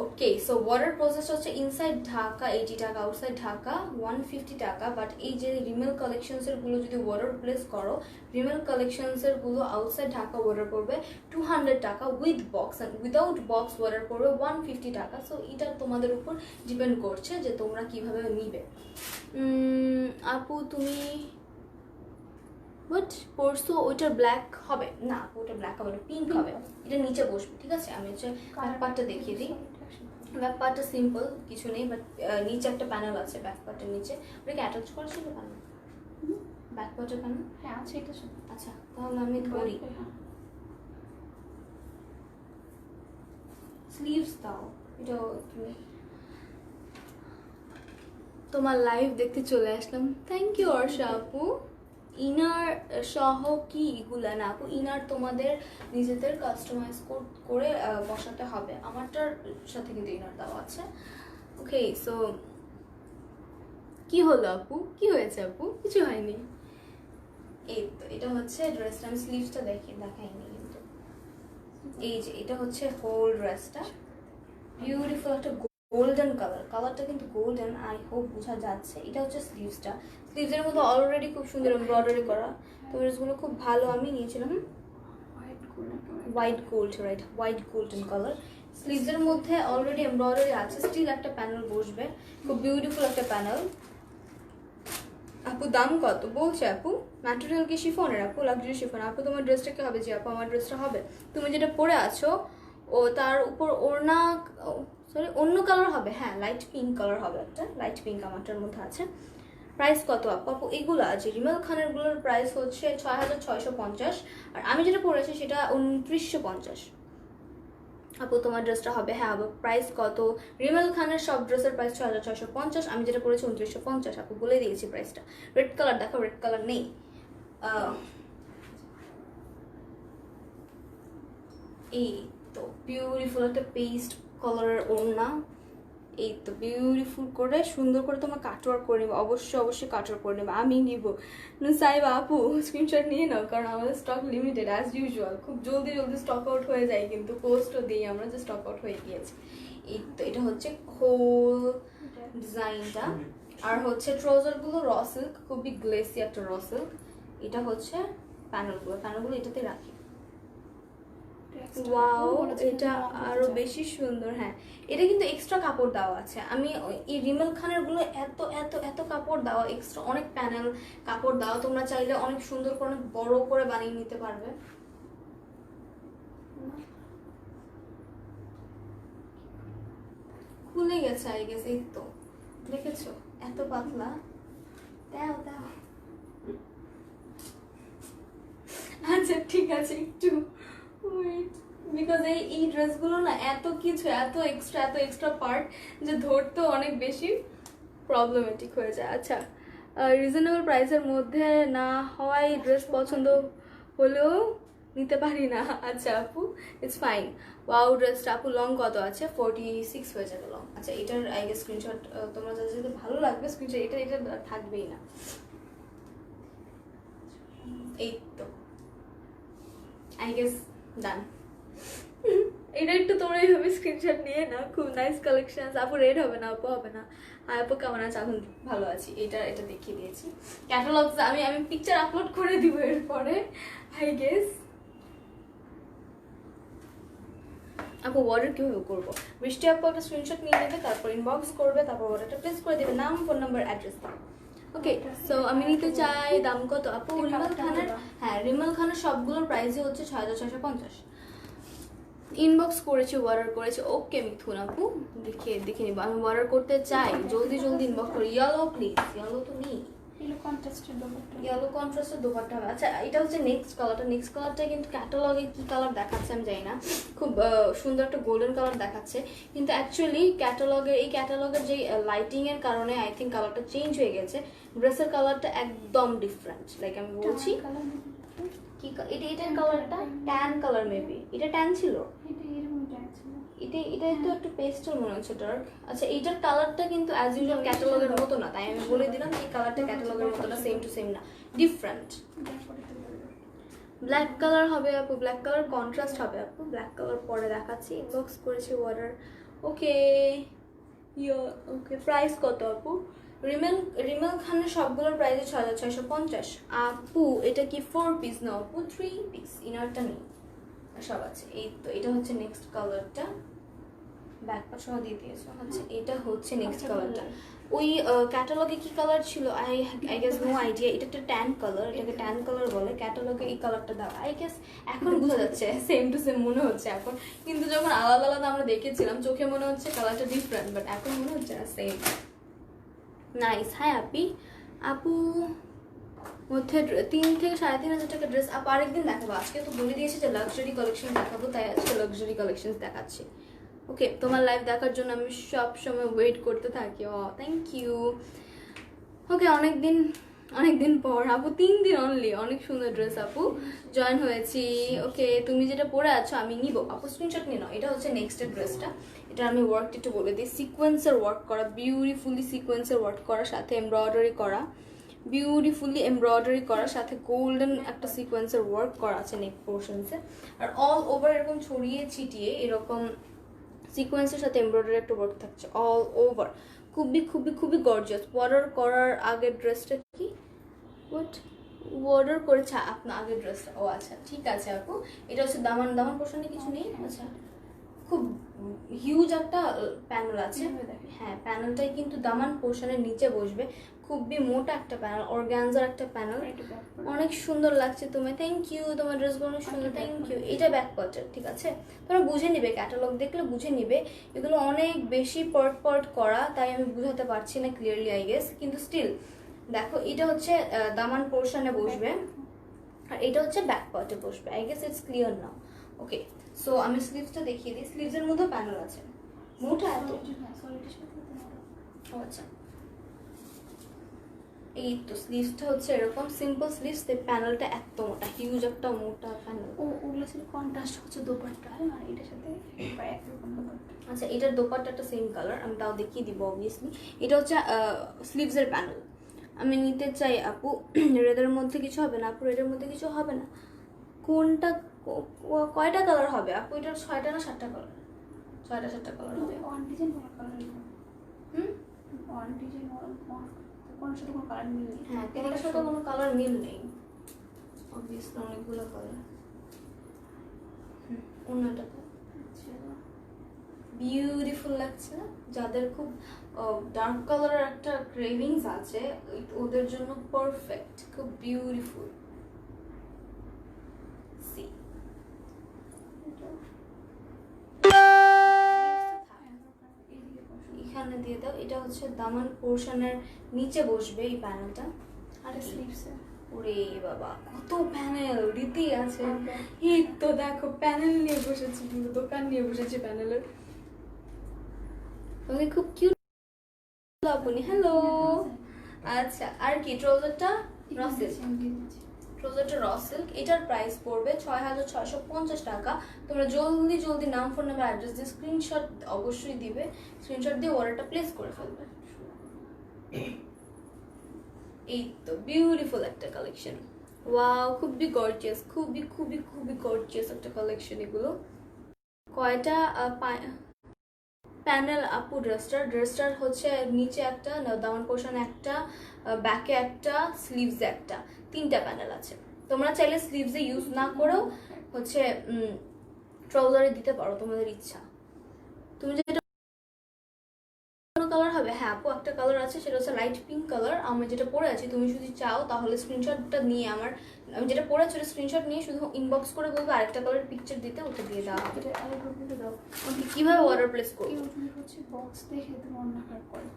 ওকে সো ওয়াটার প্রসেস হচ্ছে ইনসাইড ঢাকা 80 টাকা, আউটসাইড ঢাকা 150 টাকা। বাট এই যে রিমেল কালেকশনসের গুলো যদি ওয়াটার প্লেস করো, রিমেল কালেকশনসের গুলো আউটসাইড ঢাকা ওয়াটার পড়বে 200 taka with box, and without box water পড়বে 150 টাকা। সো এটা তোমাদের উপর ডিপেন্ড করছে যে তোমরা কিভাবে নিবে। আপু তুমি বাট পরশু ওইটার ব্ল্যাক হবে না, ওটা ব্ল্যাক হবে না, পিঙ্ক হবে। এটা নিচে বসবে, ঠিক আছে? আমি হচ্ছে ব্যাক পার্টটা দেখিয়ে দিই। ব্যাক পার্টটা সিম্পল কিছু নেই, বাট নিচে একটা প্যানেল আছে ব্যাক পার্টের নিচে। ওটাকে অ্যাটাচ করা ছিল প্যানেল, ব্যাক পার্টের প্যানেল? হ্যাঁ আছে এটা। আচ্ছা তাহলে আমি ধরি। স্লিভস দাও, এটা তুমি। তোমার লাইভ দেখতে চলে আসলাম, থ্যাংক ইউ অর্ষা আপু। ইনার সহ কি এগুলা না আপু? ইনার তোমাদের নিজেদের কাস্টমাইজ করে বসাতে হবে, আমারটার সাথে কিন্তু ইনার দেওয়া আছে। ওকে সো কি হলো আপু, কি হয়েছে আপু? কিছু হয়নি। এই তো এটা হচ্ছে ড্রেসটা, আমি স্লিভসটা দেখাইনি কিন্তু। এই যে এটা হচ্ছে হোল ড্রেসটা, বিউটিফুল একটা গোল্ডেন কালারটা কিন্তু গোল্ডেন, আই হোপ বোঝা যাচ্ছে। এটা হচ্ছে স্লিভসটা, স্লিভসের মধ্যে অলরেডি খুব সুন্দর এমব্রয়ডারি করা, তো ড্রেসগুলো খুব ভালো। আমি নিয়েছিলাম white gold, right, white golden colour. স্লিভসের মধ্যে অলরেডি এমব্রয়ডারি আছে, স্টিল একটা প্যানেল বসবে, খুব বিউটিফুল একটা প্যানেল। আপু দাম কত বলছে আপু? ম্যাটেরিয়াল কি শিফনের আপু? লাক্সারি শিফন আপু? তোমার ড্রেসটা কি হবে? যে আপু আমার ড্রেসটা হবে, তুমি যেটা পরে আছো ও তার উপর ওড়না, সরি অন্য কালার হবে, হ্যাঁ লাইট পিঙ্ক কালার হবে, একটা লাইট পিঙ্ক আমারটার মধ্যে আছে। প্রাইস কত আপু? আপু এগুলো আছে রিমেল খানেরগুলোর প্রাইস হচ্ছে 6650, আর আমি যেটা পরেছি সেটা 2950। আপু তোমার ড্রেসটা হবে, হ্যাঁ আপু প্রাইস কত? রিমেল খানের সব ড্রেসের প্রাইস 6650, আমি যেটা পরেছি 2950। আপু বলে দিয়েছি প্রাইসটা। রেড কালার দেখো, রেড কালার নেই। এই তো বিউটিফুল একটা পেস্ট কালারের ওড়না, এই তো বিউটিফুল করে সুন্দর করে তোমার কাটওয়ার্ক করে নেবে, অবশ্যই কাটওয়ার্ক করে নেবে। আমি নিব সাইবা আপু স্ক্রিনশট নিয়ে নাও, কারণ আমাদের স্টক লিমিটেড অ্যাজ ইউজুয়াল, খুব জলদি স্টক আউট হয়ে যায়, কিন্তু পোস্টও দিই আমরা যে স্টক আউট হয়ে গিয়েছে। এই তো এটা হচ্ছে হোল ডিজাইনটা, আর হচ্ছে ট্রাউজারগুলো র সিল্ক, খুবই গ্লেসি একটা র সিল্ক। এটা হচ্ছে প্যানেলগুলো এটাতে রাখি। ওয়াও, এটা আরো বেশি সুন্দর। হ্যাঁ এটা কিন্তু এক্সট্রা কাপড় দেওয়া আছে, আমি এই রিমেল খানের গুলো এত এত এত কাপড় দেওয়া, এক্সট্রা অনেক প্যানেল কাপড় দেওয়া, তোমরা চাইলে অনেক সুন্দর করে অনেক বড় করে বানিয়ে নিতে পারবে। খুলে গেছে আই গেছে, এই তো দেখেছো এত পাতলা। দাও দাও, আচ্ছা ঠিক আছে একটু ওয়েট, বিকজ এই ড্রেসগুলো না এত কিছু, এত এক্সট্রা পার্ট যে ধরতে অনেক বেশি প্রবলেমেটিক হয়ে যায়। আচ্ছা রিজনেবল প্রাইসের মধ্যে না হওয়াই ড্রেস পছন্দ হলেও নিতে পারি না। আচ্ছা আপু ইটস ফাইন। ওয়াও ড্রেসটা আপু লং কত আছে? 46 হয়ে যাবে লং। আচ্ছা এটার আই গেস স্ক্রিনশট তোমরা যদি ভালো লাগবে স্ক্রিনশট, এটা থাকবেই না। এই তো আই গেস ডান। এটা একটু তোমরা এইভাবে স্ক্রিনশট নিয়ে না, খুব নাইস কালেকশন। আপু রেড হবে না? আপু হবে না। আর আপু কেমন আছে? এখন ভালো আছি। এটা দেখিয়ে দিয়েছি ক্যাটালগ, আমি পিকচার আপলোড করে দিব এরপরে আই গেস। আপু অর্ডার কিভাবে করবো? বৃষ্টি আপু একটা স্ক্রিনশট নিয়ে নেবে, তারপর ইনবক্স করবে, তারপর অর্ডারটা প্লেস করে দেবে, নাম phone number address. Okay so আমি নিতে চাই। দাম কত আপু? রিমেল খানের, হ্যাঁ রিমেল খানের সবগুলোর প্রাইসই হচ্ছে 6650। ইনবক্স করেছি, অর্ডার করেছি। ওকে মিথুন আপু দেখে নিব, আমি অর্ডার করতে চাই, জলদি ইনবক্স করি। ইয়েলো প্লিজ, ইয়েলো তো নেই, ইয়েলো কন্ট্রাস্টের দোপাট্টা হবে। আচ্ছা এটা হচ্ছে নেক্সট কালারটা কিন্তু ক্যাটালগে কি কালার দেখাচ্ছে আমি জানি না, খুব সুন্দর একটা গোল্ডেন কালার দেখাচ্ছে, কিন্তু অ্যাকচুয়ালি এই ক্যাটালগের যে লাইটিং এর কারণে আই থিঙ্ক কালারটা চেঞ্জ হয়ে গেছে। ড্রেসের কালারটা একদম ডিফারেন্ট, লাইক আমি বলছি কি এটার কালারটা ট্যান কালার, মেবি এটা ট্যান ছিল, এটা তো একটু পেস্টেল মনে হচ্ছে ডার্ক। আচ্ছা এইটার কালারটা কিন্তু অ্যাজ ইউজুয়াল ক্যাটালগের মতো না, তাই আমি বলে দিলাম এই কালারটা ক্যাটালগের মতো না, সেম টু সেম না, ডিফারেন্ট। ব্ল্যাক কালার হবে আপু, ব্ল্যাক কালার কন্ট্রাস্ট হবে আপু, ব্ল্যাক কালার পরে দেখাচ্ছি। ইনবক্স করেছি অর্ডার। ওকে ওকে প্রাইস কত আপু? রিমেল খানের সবগুলোর প্রাইস 6650। আপু এটা কি 4 পিস না আপু? 3 পিস, ইনারটা নেই, সব আছে। এই তো এটা হচ্ছে নেক্সট কালারটা, ব্যাকপার্ট সহ দিয়ে দিয়েছো। আচ্ছা এটা হচ্ছে নেক্সট কালারটা, ওই ক্যাটালগে কি কালার ছিল আই গেস নো আইডিয়া। এটা একটা ট্যান কালার, এটাকে ট্যান কালার বলে, ক্যাটালগে এই কালারটা দাও আই গেস। এখন বোঝা যাচ্ছে সেম টু সেম মনে হচ্ছে এখন, কিন্তু যখন আলাদা আমরা দেখেছিলাম চোখে মনে হচ্ছে কালারটা ডিফারেন্ট, বাট এখন মনে হচ্ছে না সেম। নাইস। হ্যাঁ আপু মধ্যে 3 থেকে 3500 টাকা ড্রেস আপু আরেকদিন দেখাবো, আজকে তো বলে দিয়েছি যে লাক্সারি কালেকশন দেখাবো, তাই আজকে লাক্সারি কালেকশন দেখাচ্ছি। ওকে তোমার লাইভ দেখার জন্য আমি সব সময় ওয়েট করতে থাকি। ও থ্যাংক ইউ। ওকে অনেকদিন অনেকদিন পর আপু, 3 দিন অনলি। অনেক সুন্দর ড্রেস আপু, জয়েন হয়েছি। ওকে, তুমি যেটা পরে আছো আমি নিব আপু, স্ক্রিনশট নিয়ে নাও। এটা হচ্ছে নেক্সটের ড্রেসটা। এটা আমি ওয়ার্ক একটু বলে দিই। সিকোয়েন্সের ওয়ার্ক করা, বিউটিফুলি সিকোয়েন্সের ওয়ার্ক করার সাথে এমব্রয়ডারি করা, বিউটিফুলি এমব্রয়ডারি করার সাথে গোল্ডেন একটা সিকোয়েন্সের ওয়ার্ক করা আছে নেক পোর্শনসে। আর অল ওভার এরকম ছড়িয়ে ছিটিয়ে এরকম সিকোয়েন্সের সাথে এমব্রয়ডারি একটা ওয়ার্ক থাকছে অল ওভার। খুবই খুবই খুবই গর্জিয়াস। অর্ডার করার আগের ড্রেসটা কি হোয়াট অর্ডার করেছে আপনার আগের ড্রেসটা? ও আচ্ছা, ঠিক আছে আপু। এটা হচ্ছে দামান, দামান পোর্শনে কিছু নেই। আচ্ছা, খুব হিউজ একটা প্যানেল আছে। হ্যাঁ, প্যানেলটাই কিন্তু দামান পোর্শনের নিচে বসবে। খুবই মোটা একটা প্যানেল, অর্গানজার একটা প্যানেল। অনেক সুন্দর লাগছে তুমি, থ্যাংক ইউ। তোমার ড্রেসগুলো অনেক সুন্দর, থ্যাংক ইউ। এটা ব্যাক পার্টের, ঠিক আছে? তোমরা বুঝে নিবে, ক্যাটালগ দেখলে বুঝে নিবে। এগুলো অনেক বেশি পার্ট পার্ট করা, তাই আমি বুঝাতে পারছি না ক্লিয়ারলি আই গেস, কিন্তু স্টিল দেখো এটা হচ্ছে দামান পোর্শনে বসবে, আর এটা হচ্ছে ব্যাক পার্টে বসবে। I guess it's clear now. Okay, so আমি স্লিভসটা দেখিয়ে দিই। স্লিভসের মধ্যে প্যানেল আছে, মোটা এত। আচ্ছা, এই তো স্লিভসটা হচ্ছে এরকম সিম্পল স্লিভস, প্যানেলটা এত মোটা, হিউজ একটা মোটা প্যানেল। ওগুলো ছিল কন্ট্রাস্ট হচ্ছে দোপাট্টা, হ্যাঁ, আর এটার সাথে প্রায় একরকম দোপাট্টা। আচ্ছা, এটার দোপাট্টাটা সেম কালার, আমি তাও দেখিয়ে দিব অবভিয়াসলি। এটা হচ্ছে স্লিভসের প্যানেল। আমি নিতে চাই আপু। রেডের মধ্যে কিছু হবে না আপু? রেডের মধ্যে কিছু হবে না? কোনটা কয়টা কালার হবে আপু? এটা 6টা না 7টা কালার? 6টা 7টা কালার হবে। ওয়ান ডিজাইন কোনো কালার নেই। ওয়ান ডিজাইন কোনো সাথে কোনো কালার মিল নেই। হ্যাঁ, এটার সাথে কোনো কালার মিল নেই অবভিয়াসলি, অনেকগুলো কালার। অন্যটা তো বিউটিফুল লাগছে না? যাদের খুব ডার্ক কালারের একটা ক্রেভিংস আছে ওদের জন্য পারফেক্ট, খুব বিউটিফুল। সি এখানে দিয়ে দাও। এটা হচ্ছে দামান পোর্শনের নিচে বসবে এই প্যানেলটা। আর স্লিভসে ওরে বাবা, কত প্যানেল রীতি আছে। এই তো দেখো প্যানেল নিয়ে বসেছি, পুরো দোকান নিয়ে বসেছি প্যানেলের। তোমাকে খুব কিউট আপনি। হ্যালো, আচ্ছা। আর কি ট্রাউজারটা র সিল্ক, ট্রাউজারটা র সিল্ক। এটার প্রাইস পড়বে 6,650 টাকা। তোমরা জলদি জলদি নাম, ফোন নাম্বার, অ্যাড্রেস দিয়ে স্ক্রিনশট অবশ্যই দিবে। স্ক্রিনশট দিয়ে অর্ডারটা প্লেস করে ফেলবে। এই তো বিউটিফুল একটা কালেকশন। ওয়াও, খুবই গর্জিয়াস, খুবই খুবই খুবই গর্জিয়াস একটা কালেকশন এগুলো। কয়টা প্যানেল আপু ড্রেসটার হচ্ছে নিচে একটা, দামান পোর্শনে একটা, ব্যাকে একটা, স্লিভসে একটা, 3টা প্যানেল আছে। তোমরা চাইলে স্লিভসে ইউজ না করেও হচ্ছে ট্রাউজারে দিতে পারো, তোমাদের ইচ্ছা। তুমি যেটা কালার হবে, হ্যাঁ আপু একটা কালার আছে, সেটা হচ্ছে লাইট পিঙ্ক কালার। আমি যেটা পরে আছি, তুমি যদি চাও তাহলে স্ক্রিনশটটা নিয়ে আমি যেটা পরে আছি স্ক্রিনশট নিয়ে শুধু ইনবক্স করে বলবো আরেকটা কালারের পিকচার দিতে, ওটা দিয়ে দাও। এটা আরেকবার বলে দাও কিভাবে অর্ডার প্লেস করবো? ইউটিউবে হচ্ছে বক্স দেখে তুমি অন্য কালার করো।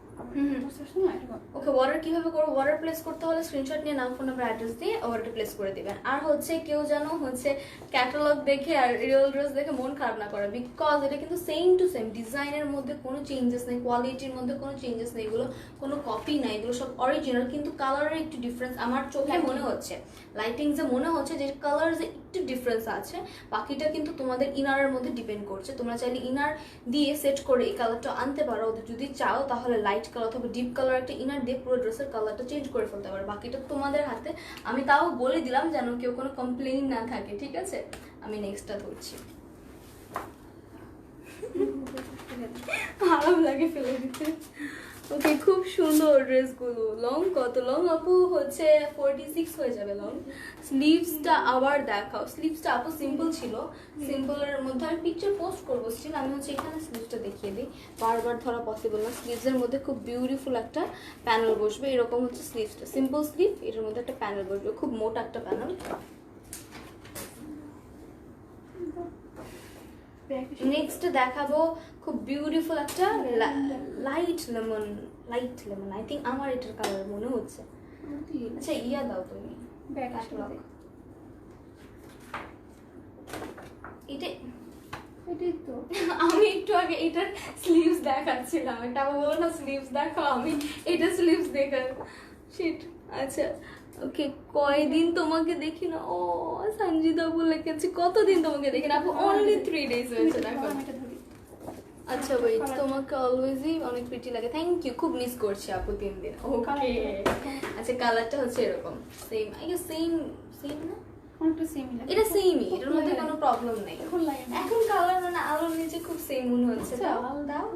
ওকে, অর্ডার কিভাবে করবো? অর্ডার প্লেস করতে হলে স্ক্রিনশট নিয়ে নাম, ফোন নাম্বার, অ্যাড্রেস দিয়ে অর্ডার প্লেস করে দিবেন। আর হচ্ছে কেউ যেন হচ্ছে ক্যাটালগ দেখে আর রিয়েল ড্রেস দেখে মন খারাপ না করে, বিকজ এটা কিন্তু সেম টু সেম, ডিজাইনের মধ্যে কোনো চেঞ্জেস নেই, কোয়ালিটির মধ্যে কোনো চেঞ্জেস নেই, এগুলো কোনো কপি নাই, এগুলো সব অরিজিনাল। কিন্তু কালারের একটু ডিফারেন্স আমার চোখে মনে হচ্ছে, লাইটিংসে মনে হচ্ছে যে কালার যে একটু ডিফারেন্স আছে। বাকিটা কিন্তু তোমাদের ইনারের মধ্যে ডিপেন্ড করছে। তোমরা চাইলে ইনার দিয়ে সেট করে এই কালারটা আনতে পারো যদি চাও, তাহলে লাইট কালার অথবা ডিপ কালার একটা ইনার দিয়ে পুরো ড্রেসের কালারটা চেঞ্জ করে ফেলতে পারো। বাকিটা তোমাদের হাতে। আমি তাও বলে দিলাম যেন কেউ কোনো কমপ্লেইন না থাকে, ঠিক আছে? আমি নেক্সটটা ধরছি। খারাপ লাগে ফেলে দিতে। ওকে, খুব সুন্দর ড্রেসগুলো। লং কত লং আপু? হচ্ছে 46 হয়ে যাবে লং। স্লিভসটা আবার দেখাও। স্লিভসটা আপু সিম্পল ছিল, সিম্পলের মধ্যে আমি পিকচার পোস্ট করবো স্টিল। আমি হচ্ছে এখানে স্লিভসটা দেখিয়ে দিই, বারবার ধরা পসিবল না। স্লিভসের মধ্যে খুব বিউটিফুল একটা প্যানেল বসবে, এরকম হচ্ছে স্লিভসটা, সিম্পল স্লিভ, এটার মধ্যে একটা প্যানেল বসবে, খুব মোটা একটা প্যানেল। নেক্সট দেখাবো খুব বিউটিফুল একটা লাইট লেমন, আই থিঙ্ক আমার এটার কালার মনে হচ্ছে। আচ্ছা, ইয়া দাও তুমি ক্যাটালগ। এটাই তো আমি একটু আগে এটার স্লিভস দেখাচ্ছিলাম, এটা বলো না স্লিভস দেখো, আমি এটা স্লিভস দেখা। শিট। আচ্ছা ওকে, কয়দিন তোমাকে দেখি না। ও সঞ্জিদা আপু লিখেছে কতদিন তোমাকে দেখি না আপু, অনলি 3 days হয়েছে না এখন। আমি এটা ধরি। আচ্ছা ওয়েট, তোমাকে অলওয়েজই অনেক প্রিটি লাগে, থ্যাংক ইউ, খুব মিস করছি আপু 3 দিন। ওকে আচ্ছা, কালারটা হচ্ছে এরকম same, I guess same same না, অনেকটা সেমই লাগে। এটা সেমই, এটার মধ্যে কোনো প্রবলেম নেই। এখন লাগে না। এখন কালার মানে আলোর নিচে খুব সেম মনে হচ্ছে। আচ্ছা, দাও দাও।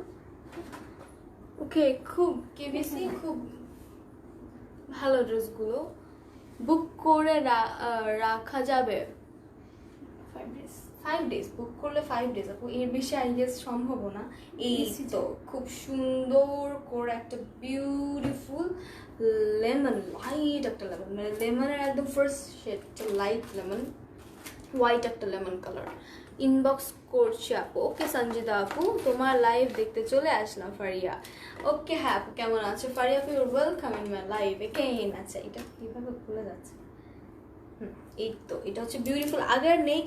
ওকে, খুব কেবিসি, খুব ভালো ড্রেসগুলো বুক করে রাখা যাবে 5 days। 5 days, বুক করলে 5 days আপু, এর বেশি আই গেস সম্ভব না। এই তো খুব সুন্দর করে একটা বিউটিফুল লেমন, লাইট একটা লেমন, মানে লেমনের একদম first shade, light lemon, white একটা লেমন কালার। ইনবক্স করছি আপু। ওকে সঞ্জিদা আপু, তোমার লাইভ দেখতে চলে আসলাম। ফারিয়া, ওকে হ্যাঁ আপু, কেমন আছো? ফারিয়া আপু, your welcome in my live again. আচ্ছা এটা কিভাবে খুলে যাচ্ছে? এই তো এটা হচ্ছে বিউটিফুল। আগের নেক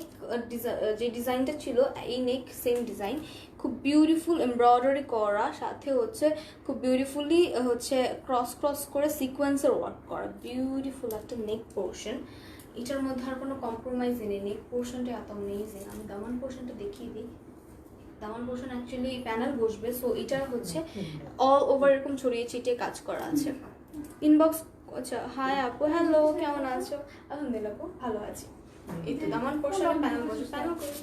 যে ডিজাইনটা ছিল, এই নেক সেম ডিজাইন, খুব বিউটিফুল এমব্রয়ডারি করা, সাথে হচ্ছে খুব বিউটিফুলি হচ্ছে ক্রস ক্রস করে সিকোয়েন্সের ওয়ার্ক করা, বিউটিফুল একটা নেক পোর্শন। এটার মধ্যে আর কোনো কম্প্রোমাইজ নেই, নেক পোর্শনটা এত অ্যামেজিং। আমি দামান পোর্শনটা দেখিয়ে দিই। দামান পোর্শন অ্যাকচুয়ালি প্যানেল বসবে, সো এটা হচ্ছে অল ওভার এরকম ছড়িয়ে ছিটিয়ে কাজ করা আছে। ইনবক্স, আচ্ছা হাই আপু, হ্যালো, কেমন আছো? আলহামদুলিল্লাহ আপু, ভালো আছি। এই তো দামান পোর্শনে প্যানেল বসবে, প্যানেল করে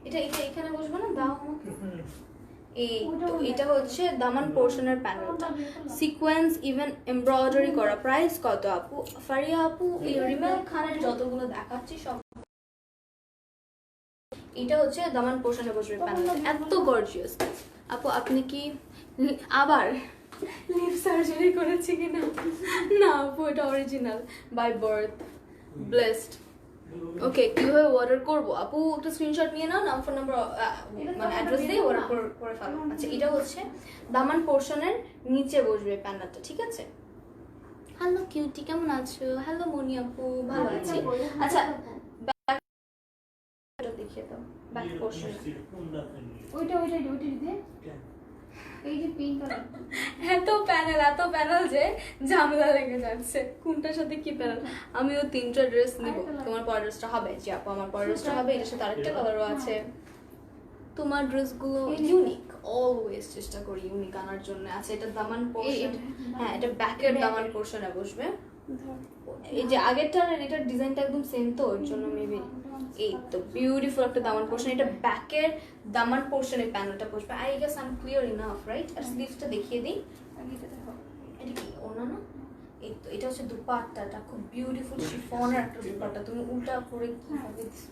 এটা এটা এখানে বসবে না, দাও আমাকে। এই তো এটা হচ্ছে দামান পোর্শনের প্যানেলটা, সিকোয়েন্স ইভেন এমব্রয়ডারি করা। প্রাইস কত আপু? ফারিয়া আপু, এই রিমেল খানের যতগুলো দেখাচ্ছি সব, এটা হচ্ছে দামান পোর্শনে বসবে প্যানেলটা, এত গর্জিয়াস। আপু আপনি কি আবার লিপ সার্জারি করেছি কিনা? না আপু, এটা অরিজিনাল, বাই বার্থ, ব্লেসড। ওকে, কিভাবে অর্ডার করবো আপু? একটা স্ক্রিনশট নিয়ে নাও, নাম, ফোন নাম্বার, মানে অ্যাড্রেস দিয়ে অর্ডার করে ফেলো। আচ্ছা এটা হচ্ছে দামান পোর্শনের নিচে বসবে প্যানেলটা, ঠিক আছে? হ্যালো কিউটি, কেমন আছো? হ্যালো মনি আপু, ভালো আছি। আচ্ছা দেখিয়ে দাও ব্যাক পোর্শন। ওইটা দিয়ে এই যে পিঙ্ক কালার, এত প্যানেল যে ঝামেলা লেগে যাচ্ছে, কোনটার সাথে কি প্যানেল। আমিও 3টা ড্রেস নিব। তোমার পরের ড্রেসটা হবে? জি আপু, আমার পরের ড্রেসটা হবে, এটার সাথে আরেকটা কালারও আছে। তোমার ড্রেসগুলো ইউনিক, অলওয়েজ চেষ্টা করি ইউনিক আনার জন্য। আচ্ছা এটা দামান পোর্শন, হ্যাঁ এটা ব্যাকের দামান পোর্শনে বসবে। এই যে আগেরটার আর এটার ডিজাইনটা একদম সেম, তো ওর জন্য মেবি। এই তো বিউটিফুল একটা দামান পোর্শন, এটা ব্যাকের দামান পোর্শনে প্যানেলটা বসবে। I guess I am clear enough, right? আর স্লিভসটা দেখিয়ে দিই। এটা কি ওনা না? এই তো এটা হচ্ছে দুপাট্টাটা, খুব বিউটিফুল শিফনের একটা দুপাট্টা। তুমি উল্টা করে কিভাবে দিছো?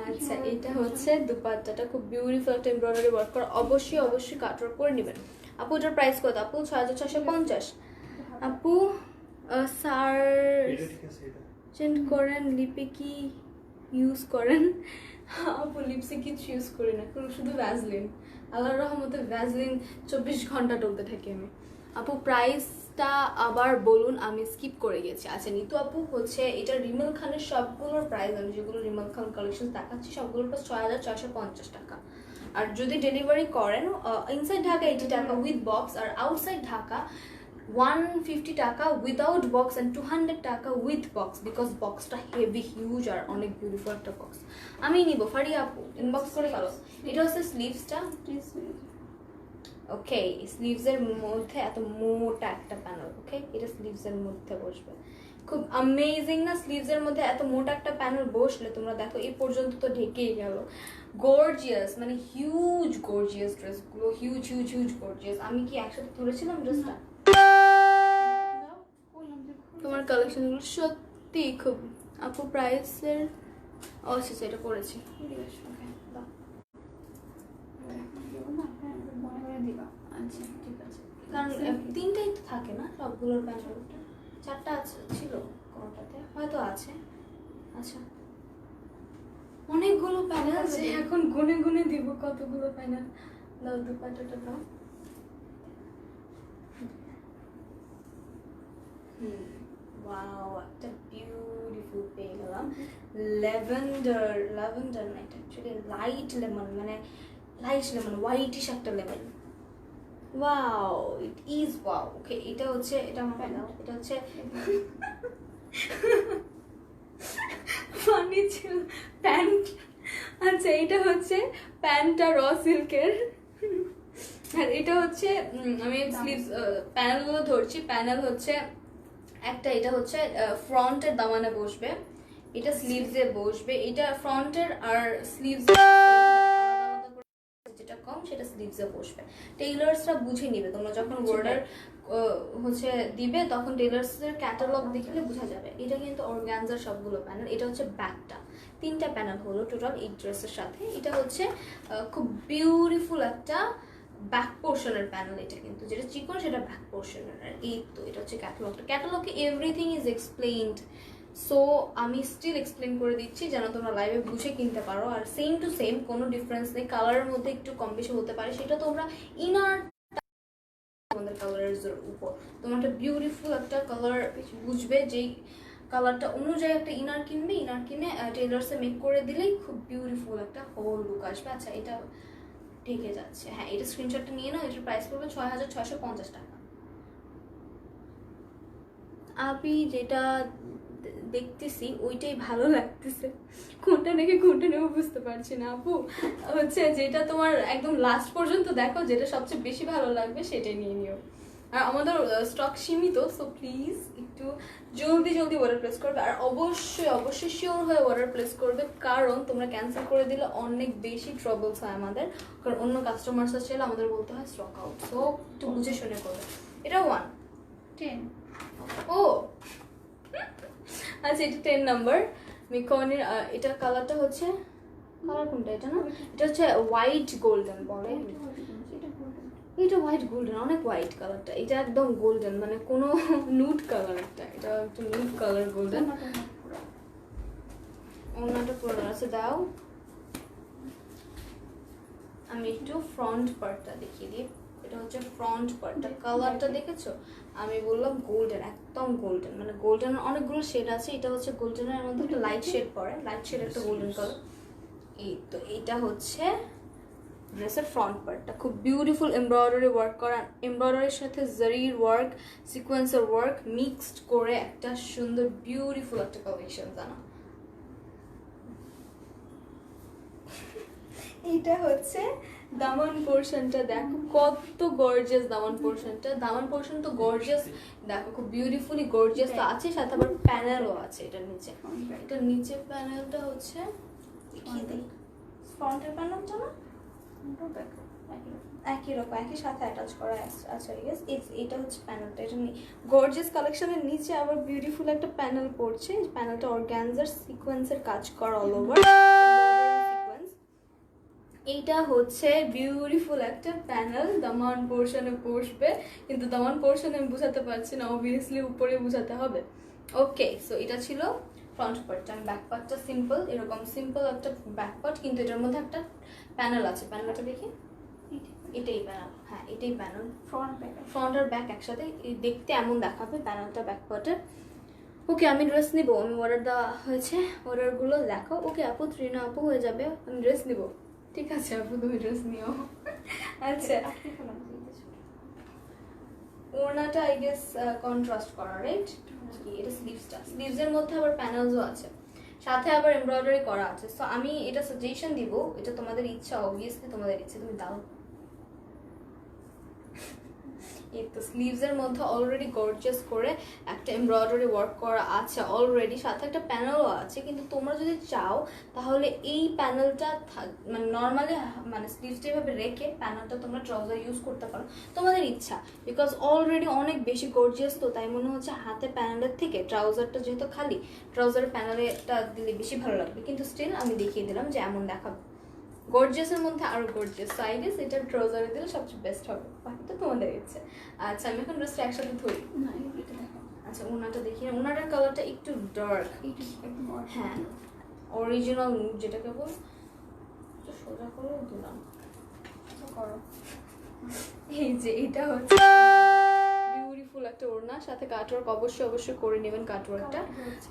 আচ্ছা এটা হচ্ছে দুপাট্টাটা, খুব বিউটিফুল একটা এমব্রয়ডারি ওয়ার্ক করা। অবশ্যই কাটওয়ার্ক করে নেবেন। আপু এটার প্রাইস কত আপু? 6650। আপু সার্জেন্ট করেন, লিপে কি ইউজ করেন? আপু লিপসে কিছু ইউজ করি না, শুধু ভ্যাজলিন। আল্লাহর রহমতে ভ্যাজলিন 24 ঘন্টা ডলতে থাকি আমি। আপু প্রাইসটা আবার বলুন, আমি স্কিপ করে গেছি। আচ্ছা নিতু আপু হচ্ছে এটা রিমেল খানের সবগুলোর প্রাইস, আমি যেগুলো রিমেল খান কালেকশন দেখাচ্ছি সবগুলোর প্রাইস 6650 টাকা। আর যদি ডেলিভারি করেন inside Dhaka 80 taka with box, আর outside Dhaka 150 taka without box and 200 taka with box, because বক্সটা হেভি হিউজ আর অনেক বিউটিফুল একটা বক্স। আমি নিব। ফারিয়া আপু ইনবক্স করে ফেলো। এটা হচ্ছে স্লিভসটা। ওকে, স্লিভসের মধ্যে এত মোটা একটা প্যানেল। ওকে, এটা স্লিভসের মধ্যে বসবে, খুব অ্যামেজিং না? স্লিভসের মধ্যে এত মোটা একটা প্যানেল বসলে তোমরা দেখো এই পর্যন্ত তো ঢেকেই গেল। গর্জিয়াস, মানে হিউজ গর্জিয়াস ড্রেসগুলো, হিউজ গর্জিয়াস। আমি কি একসাথে তুলেছিলাম ড্রেসটা? তোমার কালেকশনগুলো সত্যি খুব। আপু প্রাইসের, আচ্ছা এটা পড়েছি। আচ্ছা ঠিক আছে, কারণ 3টাই তো থাকে না সবগুলোর প্যানেল, 4টা আছে ছিল কোনটাতে, হয়তো আছে। আচ্ছা অনেকগুলো প্যানেল আছে, এখন গুনে দিব কতগুলো প্যানেল। দাও দুপাট্টাটা দাও। ওয়াও, একটা বিউটিফুল পেয়ে গেলাম। ল্যাভেন্ডার না, এটা অ্যাকচুয়ালি লাইট লেমন, মানে লাইট লেমন, হোয়াইটিশ একটা lemon. Wow, it is wow. Okay, এটা হচ্ছে, এটা আমার Pant. দাও, এটা হচ্ছে ফানি ছিল প্যান্ট। আচ্ছা, এটা হচ্ছে প্যান্টটা র সিল্কের, আর এটা হচ্ছে আমি স্লিভস প্যানেলগুলো ধরছি। প্যানেল হচ্ছে একটা, এটা হচ্ছে ফ্রন্টের দামানে বসবে, এটা স্লিভসে বসবে। এটা ফ্রন্টের আর স্লিভস যেটা কম সেটা স্লিভসে বসবে। টেইলার্সরা বুঝে নিবে, তোমরা যখন অর্ডার হচ্ছে দিবে তখন টেইলার্সের ক্যাটালগ দেখলে বোঝা যাবে। এটা কিন্তু অর্গানজার সবগুলো প্যানেল। এটা হচ্ছে ব্যাকটা, 3টা প্যানেল হলো টোটাল এই ড্রেসের সাথে। এটা হচ্ছে খুব বিউটিফুল একটা ব্যাক পোর্শনের প্যানেল। এটা কিন্তু যেটা চিকন সেটা ব্যাক পোর্শনের। আর এই তো এটা হচ্ছে ক্যাটালগটা। ক্যাটালগে এভরিথিং ইজ এক্সপ্লেইনড, সো আমি স্টিল এক্সপ্লেন করে দিচ্ছি যেন তোমরা লাইভে বুঝে কিনতে পারো। আর সেম টু সেম, কোনো ডিফারেন্স নেই। কালারের মধ্যে একটু কম বেশি হতে পারে, সেটা তোমরা ইনার তোমাদের কালারের উপর তোমরা একটা বিউটিফুল একটা কালার বুঝবে, যেই কালারটা অনুযায়ী একটা ইনার কিনবে, ইনার কিনে টেলার্সে মেক করে দিলেই খুব বিউটিফুল একটা হোল লুক আসবে। আচ্ছা, এটা ঢেকে যাচ্ছে। হ্যাঁ, এটা স্ক্রিনশটটা নিয়ে নাও। এটার প্রাইস পড়বে 6650 টাকা। আমি যেটা দেখতেছি ওইটাই ভালো লাগতেছে, কোনটা রেখে কোনটা নেবো বুঝতে পারছি না আপু। হচ্ছে যেটা তোমার একদম লাস্ট পর্যন্ত দেখো, যেটা সবচেয়ে বেশি ভালো লাগবে সেটাই নিয়ে নিও। আর আমাদের স্টক সীমিত, সো প্লিজ একটু জলদি জলদি অর্ডার প্লেস করবে। আর অবশ্যই অবশ্যই শিওর হয়ে অর্ডার প্লেস করবে, কারণ তোমরা ক্যান্সেল করে দিলে অনেক বেশি ট্রাবলস হয় আমাদের। কারণ অন্য কাস্টমার্সরা চাইলে আমাদের বলতে হয় স্টক আউট, সো একটু বুঝে শুনে করবে। এটা 10 ও আচ্ছা, এটা 10 নাম্বার মিকনের। এটা কালারটা হচ্ছে, কালার কোনটা এটা না, এটা হচ্ছে হোয়াইট গোল্ডেন বলে। এটা হোয়াইট গোল্ডেন, অনেক হোয়াইট কালারটা। এটা একদম গোল্ডেন, মানে কোনো নুড কালার একটা, এটা একটু নুড কালার গোল্ডেন। অন্যটা পুরো আছে, দাও আমি একটু ফ্রন্ট পার্টটা দেখিয়ে দিই। এটা হচ্ছে ফ্রন্ট পার্টটা, কালারটা দেখেছো? আমি বললাম গোল্ডেন, একদম গোল্ডেন, মানে গোল্ডেনের অনেকগুলো শেড আছে। এটা হচ্ছে গোল্ডেনের মধ্যে একটা লাইট শেড পড়ে, লাইট শেড একটা গোল্ডেন কালার। এই তো এটা হচ্ছে ড্রেসের ফ্রন্ট পার্টটা, খুব বিউটিফুল এমব্রয়ডারি ওয়ার্ক করা, এমব্রয়ডারির সাথে জারির ওয়ার্ক, সিকোয়েন্সের ওয়ার্ক মিক্সড করে একটা সুন্দর বিউটিফুল একটা কালেকশন জানা। এটা হচ্ছে দামান পোর্শনটা, দেখো কত গর্জিয়াস দামান পোর্শনটা। দামান পোর্শন তো গর্জিয়াস, দেখো খুব বিউটিফুলি গর্জিয়াস তো আছে, সাথে আবার প্যানেলও আছে এটার নিচে। এটার নিচে প্যানেলটা হচ্ছে ফ্রন্টের প্যানেলটা না একই রকম, একই সাথে অ্যাটাচ করা আছে। আচ্ছা ইয়েস, এটা হচ্ছে প্যানেলটা। এটা গর্জিয়াস কালেকশনের নিচে আবার বিউটিফুল একটা প্যানেল পড়ছে। প্যানেলটা অর্গানজার সিকোয়েন্সের কাজ করা অল ওভার সিকোয়েন্স। এইটা হচ্ছে বিউটিফুল একটা প্যানেল, দামান পোর্শনে বসবে, কিন্তু দামান পোর্শনে আমি বুঝাতে পারছি না, অবভিয়াসলি উপরে বুঝাতে হবে। ওকে, সো এটা ছিল ফ্রন্ট পার্টটা। আমি ব্যাক পার্টটা সিম্পল, এরকম সিম্পল একটা ব্যাক পার্ট, কিন্তু এটার মধ্যে একটা প্যানেল আছে। প্যানেলটা দেখি, এটাই প্যানেল। হ্যাঁ, এটাই প্যানেল। ফ্রন্ট আর ব্যাক একসাথে দেখতে এমন দেখাবে প্যানেলটা ব্যাক পার্টের। ওকে, আমি ড্রেস নিব, আমি অর্ডার দেওয়া হয়েছে, অর্ডারগুলো দেখো। ওকে আপু, ত্রিনা আপু হয়ে যাবে, আমি ড্রেস নিব। ঠিক আছে আপু, তুমি ড্রেস নিও। আচ্ছা, ওড়নাটা আই গেস কন্ট্রাস্ট করা, রাইট? এটা স্লিভসটা, স্লিভসের মধ্যে আবার প্যানেলসও আছে, সাথে আবার এমব্রয়ডারি করা আছে। সো আমি এটা সাজেশন দিব, এটা তোমাদের ইচ্ছা, অবভিয়াসলি তোমাদের ইচ্ছে, তুমি দাও। এই তো স্লিভসের মধ্যে অলরেডি গর্জিয়াস করে একটা এমব্রয়ডারি ওয়ার্ক করা আছে অলরেডি, সাথে একটা প্যানেলও আছে। কিন্তু তোমরা যদি চাও তাহলে এই প্যানেলটা মানে নর্মালি মানে স্লিভসটা এভাবে রেখে প্যানেলটা তোমরা ট্রাউজার ইউজ করতে পারো, তোমাদের ইচ্ছা। বিকজ অলরেডি অনেক বেশি গর্জিয়াস তো, তাই মনে হচ্ছে হাতে প্যানেলের থেকে ট্রাউজারটা যেহেতু খালি, ট্রাউজারের প্যানেলটা দিলে বেশি ভালো লাগবে। কিন্তু স্টিল আমি দেখিয়ে দিলাম যে এমন দেখাবে, গর্জিয়াসের মধ্যে আরো গর্জিয়াস। সো আই গেস এটা ট্রাউজারে দিলে সবচেয়ে বেস্ট হবে, বাকি তো তোমাদের ইচ্ছে। আচ্ছা, আমি এখন ড্রেসটা একসাথে ধরি। আচ্ছা, ওনাটা দেখি, ওনাটার কালারটা একটু ডার্ক। হ্যাঁ, অরিজিনাল নুড যেটাকে বল, সোজা করে দিলাম করো। এই যে এটা হচ্ছে বিউটিফুল একটা ওড়না, সাথে কাটওয়ার্ক অবশ্যই অবশ্যই করে নেবেন। কাটওয়ার্কটা,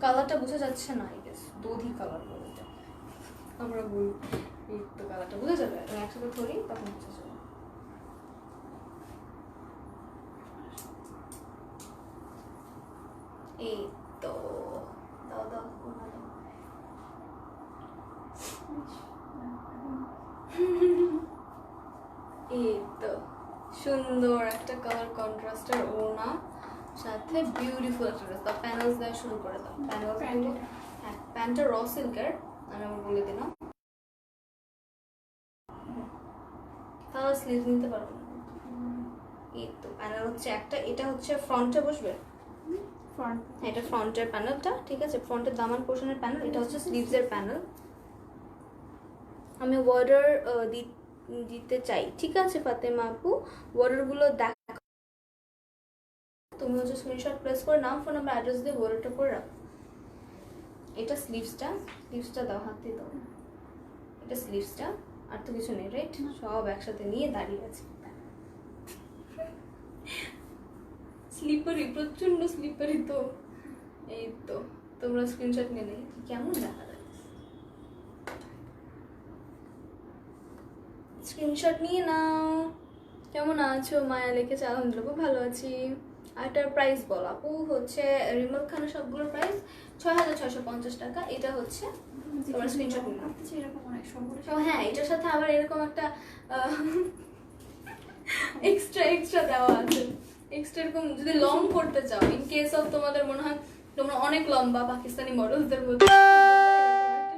কালারটা বোঝা যাচ্ছে না, আই গেস দধি কালার বলে এটা আমরা বলি। এই তো কালারটা বোঝা যাবে, একসাথে ধরি তখন বোঝা যাবে। এই তো সুন্দর একটা কালার কন্ট্রাস্টের ওড়না, সাথে বিউটিফুল একটা ড্রেস। দাও প্যানেলস দেওয়া শুরু করে দাও। প্যানেলস গুলো, হ্যাঁ প্যান্টটা র সিল্কের, আমি আবার বলে দিলাম। তাহলে স্লিভ নিতে পারবো না। এই তো প্যানেল হচ্ছে একটা, এটা হচ্ছে ফ্রন্টে বসবে। ফ্রন্ট, হ্যাঁ এটা ফ্রন্টের প্যানেলটা, ঠিক আছে, ফ্রন্টের দামান পোর্শনের প্যানেল। এটা হচ্ছে স্লিভসের প্যানেল। আমি বর্ডার দিতে চাই, ঠিক আছে ফাতেমা আপু, বর্ডারগুলো দেখ, তুমি হচ্ছে স্ক্রিনশট প্রেস করে নাও, ফোন নাম্বার অ্যাড্রেস দিয়ে বর্ডারটা করে রাখো। এটা স্লিভসটা, স্লিভসটা দাও, হাতে দাও। এটা স্লিভসটা, আর তো কিছু নেই রাইট, সব একসাথে নিয়ে দাঁড়িয়ে আছে। স্লিপারি, প্রচন্ড স্লিপারি তো। এই তো তোমরা স্ক্রিনশট নিয়ে নেই, কেমন দেখা যায়, স্ক্রিনশট নিয়ে নাও। কেমন আছো মায়া, লিখেছে আলহামদুলিল্লাহ ভালো আছি। আর এটার প্রাইস বল আপু। হচ্ছে রিমল খানের সবগুলোর প্রাইস 6,650 টাকা। এটা হচ্ছে তোমার স্ক্রিনশট নিয়ে নাও। এরকম অনেক সবগুলো। ও হ্যাঁ, এটার সাথে আবার এরকম একটা এক্সট্রা দেওয়া আছে। এক্সট্রা এরকম যদি লং করতে চাও, ইন কেস অফ তোমাদের মনে হয় তোমরা অনেক লম্বা পাকিস্তানি মডেলসদের মধ্যে,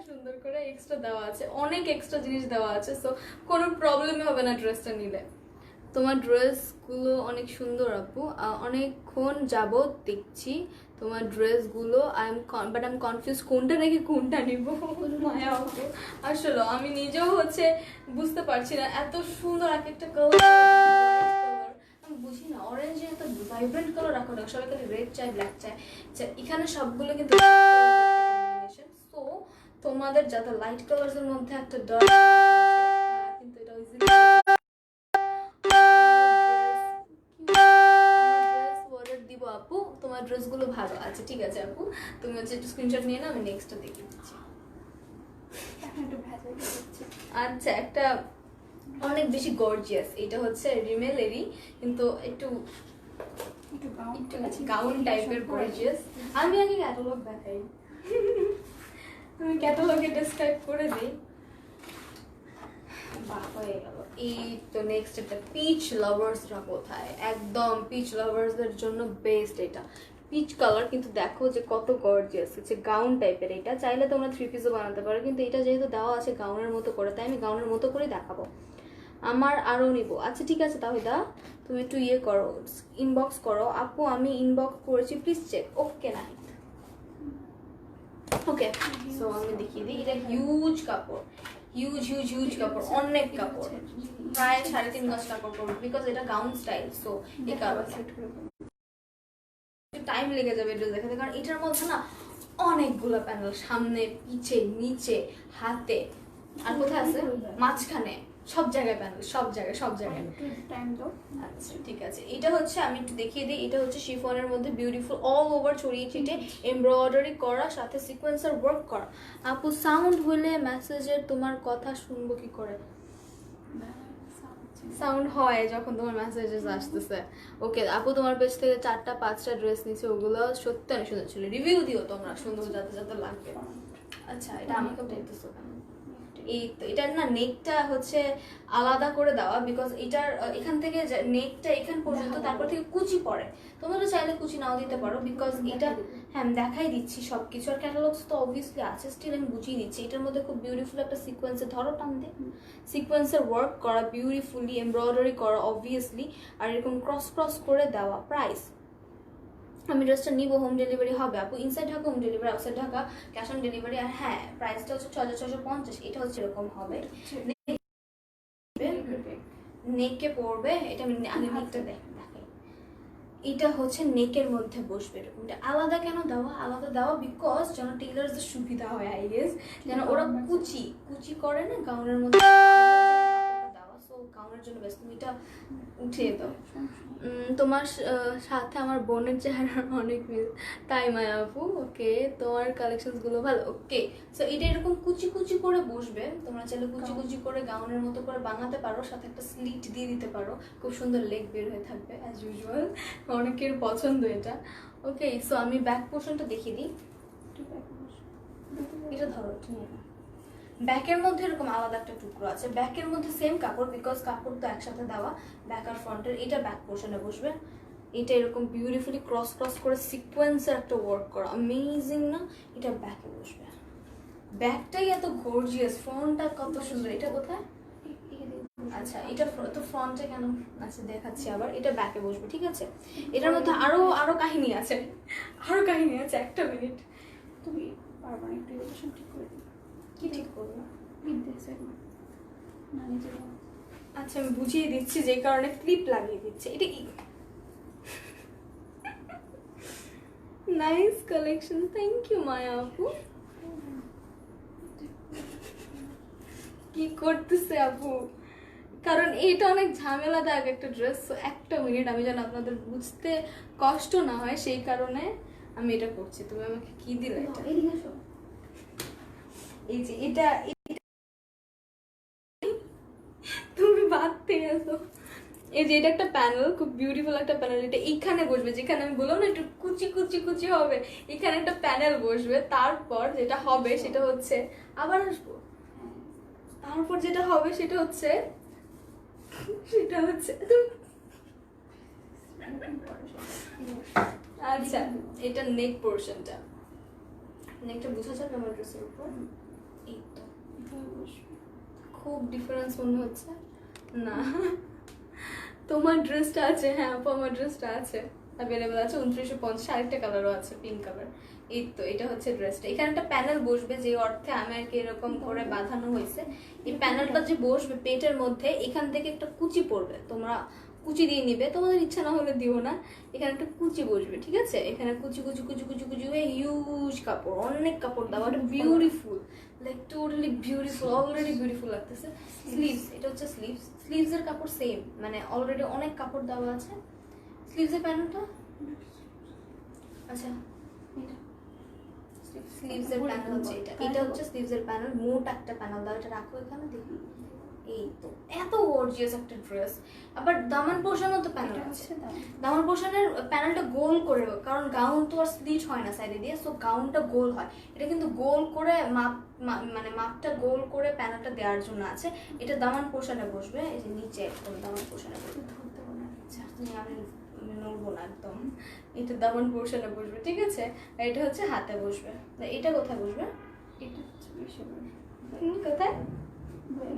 সুন্দর করে এক্সট্রা দেওয়া আছে, অনেক এক্সট্রা জিনিস দেওয়া আছে। সো কোনো প্রবলেমই হবে না ড্রেসটা নিলে। তোমার ড্রেসগুলো অনেক সুন্দর আপু, অনেকক্ষণ যাবত দেখছি তোমার ড্রেসগুলো। বাট আই এম কনফিউজ কোনটা রেখে কোনটা নিব। মায়া আপু আসলে আমি নিজেও হচ্ছে বুঝতে পারছি না, এত সুন্দর এক একটা কালার, আমি বুঝি না অরেঞ্জ এত ভাইব্রেন্ট কালার রাখো না, সবাই খালি রেড চাই, ব্ল্যাক চাই। এখানে সবগুলো কিন্তু কম্বিনেশন। সো তোমাদের যাতে লাইট কালার্সের মধ্যে একটা ডার্ক কিন্তু এটা ইজিলি দিব আপু। তোমার ড্রেসগুলো ভালো আছে, ঠিক আছে আপু, তুমি হচ্ছে একটু স্ক্রিনশট নিয়ে না, আমি নেক্সটটা দেখিয়ে দিচ্ছি। আচ্ছা, একটা অনেক বেশি গর্জিয়াস, এটা হচ্ছে রিমেলেরই কিন্তু একটু গাউন টাইপের গর্জিয়াস। আমি আগে ক্যাটালগ দেখাই, আমি ক্যাটালগে ডেসক্রাইব করে দিই। হয়ে গেল। এই তো নেক্সট একটা পিচ লাভার্সরা কোথায়, একদম পিচ লাভার্সদের জন্য বেস্ট এটা। পিচ কালার কিন্তু দেখো যে কত গর্জিয়াস, হচ্ছে গাউন টাইপের। এটা চাইলে তোমরা 3 পিসও বানাতে পারো, কিন্তু এটা যেহেতু দেওয়া আছে গাউনের মতো করে, তাই আমি গাউনের মতো করে দেখাবো। আমার আরও নিব, আচ্ছা ঠিক আছে তাহিদা, তুমি একটু ইয়ে করো, ইনবক্স করো। আপু আমি ইনবক্স করেছি, প্লিজ চেক। ওকে না, ওকে। সো আমি দেখিয়ে দিই, এটা হিউজ কাপড়, হিউজ কাপড়, অনেক কাপড়, প্রায় 3.5 গজ কাপড় পড়বে, বিকজ এটা গাউন স্টাইল। সো এই কারণে টাইম লেগে যাবে ড্রেস দেখাতে, কারণ এটার মধ্যে না অনেকগুলো প্যানেল, সামনে পিছে নিচে হাতে, আর কোথায় আছে মাঝখানে, সব জায়গায় প্যানেল, সব জায়গায়। আচ্ছা ঠিক আছে, এটা হচ্ছে আমি একটু দেখিয়ে দিই। এটা হচ্ছে শিফনের মধ্যে বিউটিফুল অল ওভার ছড়িয়ে ছিটে এমব্রয়ডারি করা, সাথে সিকোয়েন্সার ওয়ার্ক করা। আপু সাউন্ড হলে মেসেজের তোমার কথা শুনবো কি করে? সাউন্ড হয় যখন তোমার মেসেজেস আসতেছে। ওকে আপু, তোমার পেজ থেকে 4টা-5টা ড্রেস নিচ্ছে, ওগুলো সত্যি অনেক সুন্দর ছিল। রিভিউ দিও তোমরা সুন্দর, যাতে যাতে লাগবে। আচ্ছা, এটা আমাকেও দেখতেছো কেন? এই তো এটার না নেকটা হচ্ছে আলাদা করে দেওয়া, বিকজ এটার এখান থেকে নেকটা এখান পর্যন্ত, তারপর থেকে কুচি পড়ে। তোমরা চাইলে কুচি নাও দিতে পারো, বিকজ এটা, হ্যাঁ আমি দেখাই দিচ্ছি সবকিছু, আর ক্যাটালগস তো অবভিয়াসলি আছে, স্টিল আমি বুঝিয়ে দিচ্ছি। এটার মধ্যে খুব বিউটিফুল একটা সিকোয়েন্সের, ধরো টান দিয়ে, সিকোয়েন্সের ওয়ার্ক করা, বিউটিফুলি এমব্রয়ডারি করা অবভিয়াসলি, আর এরকম ক্রস করে দেওয়া। প্রাইস আমি ড্রেসটা নিব, হোম ডেলিভারি হবে আপু, inside Dhaka home delivery, outside Dhaka cash on delivery. আর হ্যাঁ প্রাইসটা হচ্ছে 6,650, এটা হচ্ছে এরকম হবে, নেকে পড়বে। এটা আমি আগে নেকটা দেখাই, এটা হচ্ছে নেকের মধ্যে বসবে এরকম। এটা আলাদা কেন দেওয়া, আলাদা দেওয়া বিকজ যেন টেলার্সদের সুবিধা হয়, আই গেস, যেন ওরা কুচি করে না গাউনের মধ্যে দেওয়া। সো গাউনের জন্য বেশ, তুমি এটা উঠিয়ে দাও। তোমার সাথে আমার বোনের চেহারা অনেক মিল, তাই মায়া আপু। ওকে, তোমার কালেকশনসগুলো ভালো। ওকে, সো এটা এরকম কুচি করে বসবে, তোমরা চাইলে কুচি করে গাউনের মতো করে বানাতে পারো, সাথে একটা স্লিট দিয়ে দিতে পারো, খুব সুন্দর লেগ বের হয়ে থাকবে অ্যাজ ইউজুয়াল, অনেকের পছন্দ এটা। ওকে, সো আমি ব্যাক পোর্শনটা দেখিয়ে দিই। এটা ধরো, ব্যাকের মধ্যে এরকম আলাদা একটা টুকরো আছে, ব্যাকের মধ্যে সেম কাপড়, বিকজ কাপড় তো একসাথে দেওয়া ব্যাক আর ফ্রন্টের। এটা ব্যাক পোর্শনে বসবে, এটা এরকম বিউটিফুলি ক্রস ক্রস করে সিকোয়েন্সের একটা ওয়ার্ক করা, অ্যামেজিং না? এটা ব্যাকে বসবে, ব্যাকটাই এত গর্জিয়াস, ফ্রন্টটা কত সুন্দর। এটা কোথায়? আচ্ছা এটা তো ফ্রন্টে কেন? আচ্ছা দেখাচ্ছি আবার, এটা ব্যাকে বসবে, ঠিক আছে? এটার মধ্যে আরো আরো কাহিনী আছে, আরো কাহিনী আছে, একটা মিনিট। তুমি পারবা না একটু ইলেকশন ঠিক করে দিই? কি ঠিক করবো? বিদ্যেছে না নিজের। আচ্ছা আমি বুঝিয়ে দিচ্ছি, যে কারণে ক্লিপ লাগিয়ে দিচ্ছে। এটা কি? নাইস কালেকশন, থ্যাংক ইউ মায়া আপু। কি করতেছে আপু? কারণ এটা অনেক ঝামেলাদায়ক একটা ড্রেস। একটা মিনিট, আমি যেন আপনাদের বুঝতে কষ্ট না হয় সেই কারণে আমি এটা করছি। তুমি আমাকে কি দিলে এটা? এদিকে আসো। এই যে এটা তুমি বাদ থেকে আসো। এই যে এটা একটা প্যানেল, খুব বিউটিফুল একটা প্যানেল। এটা এইখানে বসবে, যেখানে আমি বললাম না একটু কুচি কুচি কুচি হবে, এখানে একটা প্যানেল বসবে। তারপর যেটা হবে সেটা হচ্ছে, আবার আসবো, তারপর যেটা হবে সেটা হচ্ছে আচ্ছা এটা নেক পোর্শনটা, নেকটা বোঝা যাবে আমার ড্রেসের উপর। এই তো খুব ডিফারেন্স মনে হচ্ছে না? তোমার ড্রেসটা আছে, হ্যাঁ আপু আমার ড্রেসটা আছে, অ্যাভেলেবেল আছে 2950, আরেকটা কালারও আছে পিঙ্ক কালার। এই তো এটা হচ্ছে ড্রেসটা। এখানে একটা প্যানেল বসবে, যে অর্থে আমি আর কি এরকম করে বাঁধানো হয়েছে। এই প্যানেলটা যে বসবে পেটের মধ্যে, এখান থেকে একটা কুচি পড়বে, তোমরা কুচি দিয়ে নিবে, তোমাদের ইচ্ছা না হলে দিও না। এখানে একটা কুচি বসবে, ঠিক আছে? এখানে কুচি কুচি কুচি কুচি কুচি হয়ে হিউজ কাপড়, অনেক কাপড় দেওয়া, beautiful, like totally beautiful, already beautiful লাগতেছে। স্লিভস, এটা হচ্ছে স্লিভস, স্লিভস এর কাপড় সেম, মানে অলরেডি অনেক কাপড় দেওয়া আছে। স্লিভস এর প্যানেলটা, আচ্ছা স্লিভস এর প্যানেল হচ্ছে এটা, এটা হচ্ছে স্লিভস এর প্যানেল, মোট একটা প্যানেল দাও। এটা রাখো এখানে, দেখি। এই তো এত গর্জিয়াস একটা ড্রেস। আবার দামান পোর্শনও তো প্যানেল আছে, দামান পোর্শনের প্যানেলটা গোল করে, কারণ গাউন তো আর স্লিট হয় না সাইডে দিয়ে, সো গাউনটা গোল হয়। এটা কিন্তু গোল করে মাপ, মানে মাপটা গোল করে প্যানেলটা দেওয়ার জন্য আছে। এটা দামান পোর্শনে বসবে, এই যে নিচে একদম দামান পোর্শনে বসবে, ধরতে পারবো না। আচ্ছা আমি নড়বো না একদম। এটা দামান পোর্শনে বসবে, ঠিক আছে? আর এটা হচ্ছে হাতে বসবে। এটা কোথায় বসবে? এটা হচ্ছে বেশি কোথায়?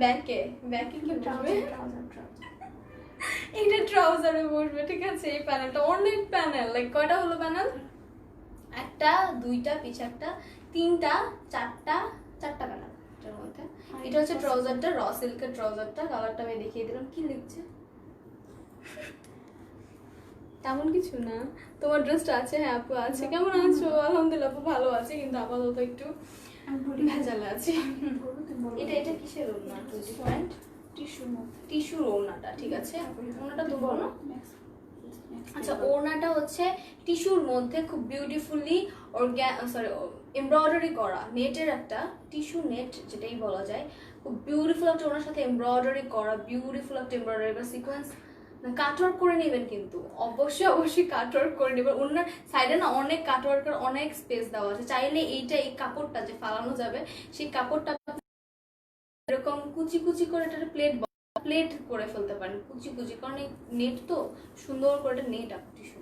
ব্যাকে, ব্যাকে কি বসবে? ট্রাউজার এটা ট্রাউজারে বসবে, ঠিক আছে? এই প্যানেলটা অনেক প্যানেল, লাইক কয়টা হলো প্যানেল? একটা, দুইটা, পিছে একটা, তিনটা, চারটা প্যানেল এটার মধ্যে। এটা হচ্ছে ট্রাউজারটা, র সিল্কের ট্রাউজারটা, কালারটা আমি দেখিয়ে দিলাম। কি লিখছে? তেমন কিছু না, তোমার ড্রেসটা আছে? হ্যাঁ আপু আছে। কেমন আছো? আলহামদুলিল্লাহ আপু ভালো আছে, কিন্তু আপাতত একটু ভেজালে আছি। এটা এটা কিসের ওড়না? ডিফারেন্ট টিস্যুর মধ্যে, টিস্যুর ওড়নাটা, ঠিক আছে? ওড়নাটা তো বলো। আচ্ছা ওড়নাটা হচ্ছে টিস্যুর মধ্যে খুব বিউটিফুলি এমব্রয়ডারি করা, নেটের একটা টিস্যু নেট যেটাই বলা যায়, খুব বিউটিফুল একটা ওড়নার সাথে এমব্রয়ডারি করা, বিউটিফুল একটা এমব্রয়ডারি বা সিকোয়েন্স। কাটওয়ার্ক করে নেবেন, কিন্তু অবশ্যই অবশ্যই কাটওয়ার্ক করে নেবেন। ওনার সাইডে না অনেক কাটওয়ার্কের অনেক স্পেস দেওয়া আছে, চাইলে এইটা এই কাপড়টা যে ফালানো যাবে সেই কাপড়টা এরকম কুচি কুচি করে এটা প্লেট করে ফেলতে পারেন, কুচি কুচি, কারণ এই নেট তো সুন্দর করে একটা নেট টিস্যু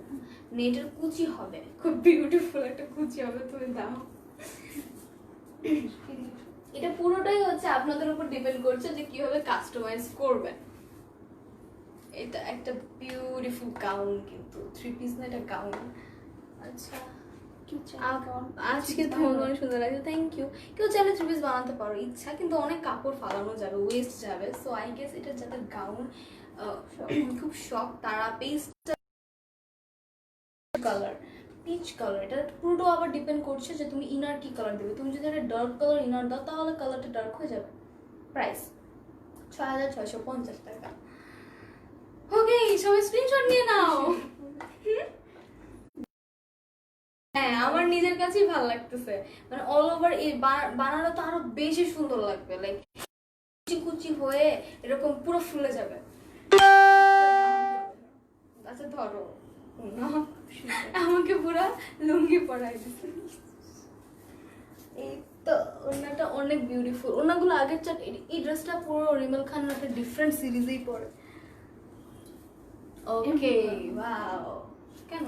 নেটের কুচি হবে, খুব বিউটিফুল একটা কুচি হবে, তুমি দাও। এটা পুরোটাই হচ্ছে আপনাদের উপর ডিপেন্ড করছে যে কিভাবে কাস্টমাইজ করবেন। এটা একটা বিউটিফুল গাউন, কিন্তু থ্রি পিস না, এটা গাউন। আচ্ছা আজকে তোমার অনেক সুন্দর লাগছে, থ্যাংক ইউ। কেউ চাইলে থ্রি পিস বানাতে পারো, ইচ্ছা, কিন্তু অনেক কাপড় ফালানো যাবে, ওয়েস্ট যাবে। সো আই গেস এটা যাদের গাউন খুব শখ, তারা পেস্ট কালার, পিচ কালার, এটা পুরোটা আবার ডিপেন্ড করছে যে তুমি ইনার কি কালার দেবে। তুমি যদি একটা ডার্ক কালার ইনার দাও তাহলে কালারটা ডার্ক হয়ে যাবে। প্রাইস 6650 টাকা। ওকে সবাই স্ক্রিনশট নিয়ে নাও। হ্যাঁ আমার নিজের কাছেই ভালো লাগতেছে, মানে অল ওভার এই বানানো তো আরো বেশি সুন্দর লাগবে, লাইক কুচি কুচি হয়ে এরকম পুরো ফুলে যাবে। আচ্ছা ধরো আমাকে পুরো লুঙ্গি পরাই দিচ্ছে। এই তো ওনাটা অনেক বিউটিফুল, ওনাগুলো আগের চাট। এই ড্রেসটা পুরো রিমেল খান একটা ডিফারেন্ট সিরিজেই পড়ে। ওকে, ওয়াও, কেন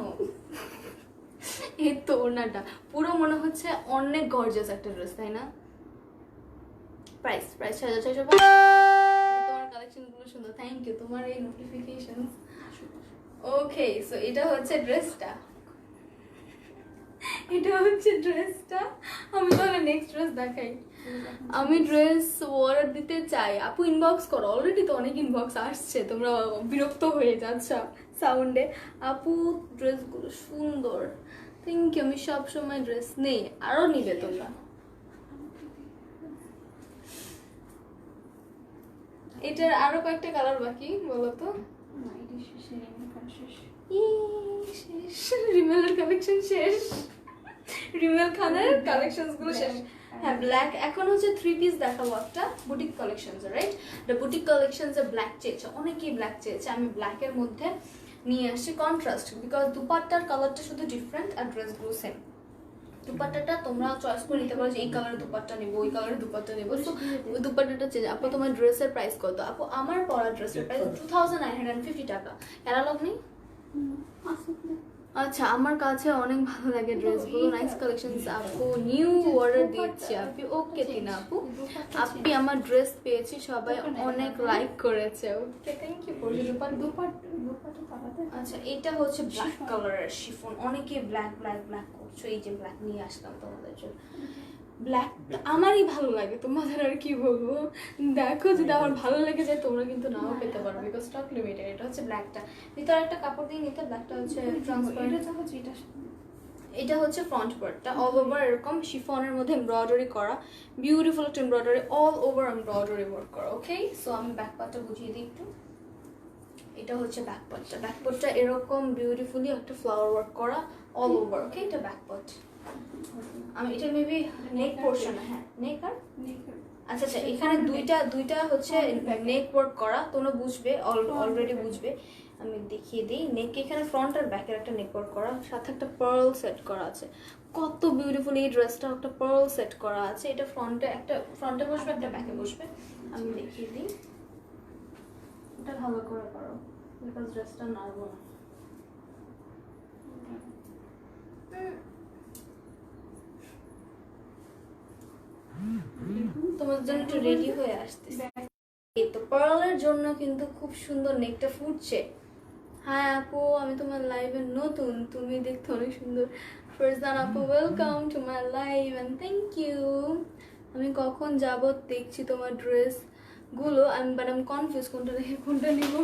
এই তো ওনাটা পুরো মনে হচ্ছে অনেক গর্জিয়াস একটা ড্রেস, তাই না? প্রাইস 6,600। তোমার কালেকশনগুলো সুন্দর, থ্যাংক ইউ তোমার এই নোটিফিকেশন। ওকে, সো এটা হচ্ছে ড্রেসটা, এটা হচ্ছে ড্রেসটা। আমি তাহলে নেক্সট ড্রেস দেখাই। আমি ড্রেস অর্ডার দিতে চাই, আপু ইনবক্স করো। অলরেডি তো অনেক ইনবক্স আসছে, তোমরা বিরক্ত হয়ে যাচ্ছ সাউন্ডে। আপু ড্রেসগুলো সুন্দর, থ্যাংক ইউ। আমি সব সময় ড্রেস নেই, আরো নিবে তোমরা। এটার আরো কয়েকটা কালার বাকি, বলো তো। শেষ, রিমেলের কালেকশন শেষ, রিমেল খানের কালেকশনস গুলো শেষ। হ্যাঁ, ব্ল্যাক। এখন হচ্ছে 3 পিস দেখাবো একটা boutique collections, right? The boutique collections A black চেয়েছে, অনেকেই ব্ল্যাক চেয়েছে। আমি ব্ল্যাকের মধ্যে নিয়ে আসছি কন্ট্রাস্ট, বিকজ দুপাট্টার কালারটা শুধু ডিফারেন্ট আর ড্রেসগুলো সেম। দুপাট্টাটা তোমরা চয়েস করে নিতে পারো যে এই কালারের দুপাট্টা নেবো, ওই কালারের দুপাট্টা নেবো। তো ওই দুপাট্টাটা চেঞ্জ। আপু তোমার ড্রেসের প্রাইস কত? আপু আমার পরা ড্রেসের প্রাইস 2950 টাকা। ক্যাটালগ নেই? আচ্ছা, আমার কাছে অনেক ভালো লাগে ড্রেসগুলো, নাইস কালেকশনস। আপু নিউ অর্ডার দিচ্ছি আপু। ওকে টিনা আপু, আপনি আমার ড্রেস পেয়েছি, সবাই অনেক লাইক করেছে। ওকে, থ্যাংক ইউ। আচ্ছা, এটা হচ্ছে ব্ল্যাক কালারের শিফন, অনেকে ব্ল্যাক ব্ল্যাক ব্ল্যাক করছো, এই যে ব্ল্যাক নিয়ে আসলাম তোমাদের জন্য। ব্ল্যাক আমারই ভালো লাগে, তোমাদের আর কি বলবো। দেখো, যদি আমার ভালো লেগে যায় তোমরা কিন্তু নাও পেতে পারো, বিকজ স্টক লিমিটেড। এটা হচ্ছে ব্ল্যাকটা, ভিতরে একটা কাপড় দিয়ে নিতে। ব্ল্যাকটা হচ্ছে ট্রান্সপারেন্ট। এটা হচ্ছে ফ্রন্ট পার্টটা, অল ওভার এরকম শিফনের মধ্যে এমব্রয়ডারি করা, বিউটিফুল একটা embroidery, all over embroidery work করা। ওকে, সো আমি ব্যাক পার্টটা বুঝিয়ে দিই একটু। এটা হচ্ছে ব্যাক পার্টটা, ব্যাক পার্টটা এরকম বিউটিফুলি একটা ফ্লাওয়ার ওয়ার্ক করা অল ওভার। ওকে, এটা ব্যাক পার্ট। আমি এটা মেবি নেক পোর্শন, হ্যাঁ নেক আর আচ্ছা আচ্ছা, এখানে দুইটা হচ্ছে নেক ওয়ার্ক করা, তোমরা বুঝবে, অলরেডি বুঝবে। আমি দেখিয়ে দিই। নেক এখানে ফ্রন্ট আর ব্যাকের একটা নেক ওয়ার্ক করা, সাথে একটা পার্ল সেট করা আছে। কত বিউটিফুল এই ড্রেসটা, একটা পার্ল সেট করা আছে। এটা ফ্রন্টে বসবে, একটা ব্যাকে বসবে। আমি দেখিয়ে দিই, এটা ভালো করে করো, বিকজ ড্রেসটা নাড়বো না। তোমার জন্য একটু রেডি হয়ে আসতেছে। এই তো পার্লের জন্য কিন্তু খুব সুন্দর নেকটা ফুটছে। হ্যাঁ আপু, আমি তোমার লাইভে নতুন, তুমি দেখতে অনেক সুন্দর। ফারজান আপু, welcome to my live and thank you. আমি কখন যাবত দেখছি তোমার ড্রেস গুলো, আমি কনফিউজ কোনটা দেখে কোনটা নিব।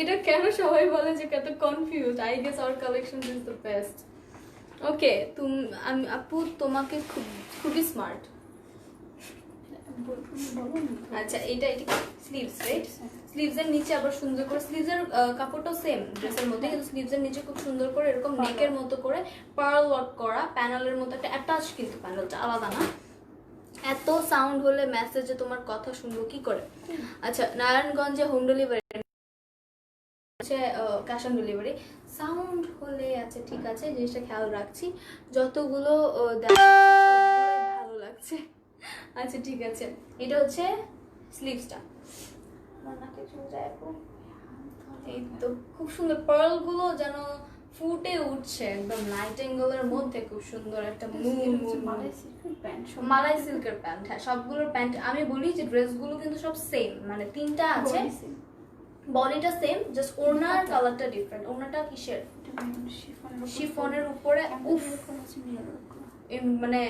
এটা কেন সবাই বলে যে কত confuse? I guess our collection is the best. Okay, আমি আপু তোমাকে খুবই স্মার্ট। আচ্ছা, এটা স্লিভস, রাইট? স্লিভস এর নিচে আবার সুন্দর করে, স্লিভস এর কাপড়টাও সেম ড্রেসের মধ্যে, কিন্তু স্লিভস এর নিচে খুব সুন্দর করে এরকম নেকের মতো করে পার্ল ওয়ার্ক করা, প্যানেলের মতো একটা অ্যাটাচ, কিন্তু প্যানেলটা আলাদা না। এত সাউন্ড হলে মেসেজে তোমার কথা শুনবো কি করে? আচ্ছা, নারায়ণগঞ্জে হোম ডেলিভারি আছে, ক্যাশ অন ডেলিভারি। সাউন্ড হলে আচ্ছা ঠিক আছে, জিনিসটা খেয়াল রাখছি। যতগুলো ভালো লাগছে। আচ্ছা ঠিক আছে, এটা হচ্ছে স্লিভসটা। এই তো খুব সুন্দর, পার্ল গুলো যেন ফুটে উঠছে একদম নাইট অ্যাঙ্গেলের মধ্যে। খুব সুন্দর একটা মালাই সিল্কের প্যান্ট। হ্যাঁ, সবগুলোর প্যান্ট আমি বলি যে ড্রেসগুলো কিন্তু সব সেম, মানে তিনটা আছে, বডিটা সেম, জাস্ট ওড়নার কালারটা ডিফারেন্ট। ওড়নাটা কিসের? শিফনের উপরে। উফ, মানে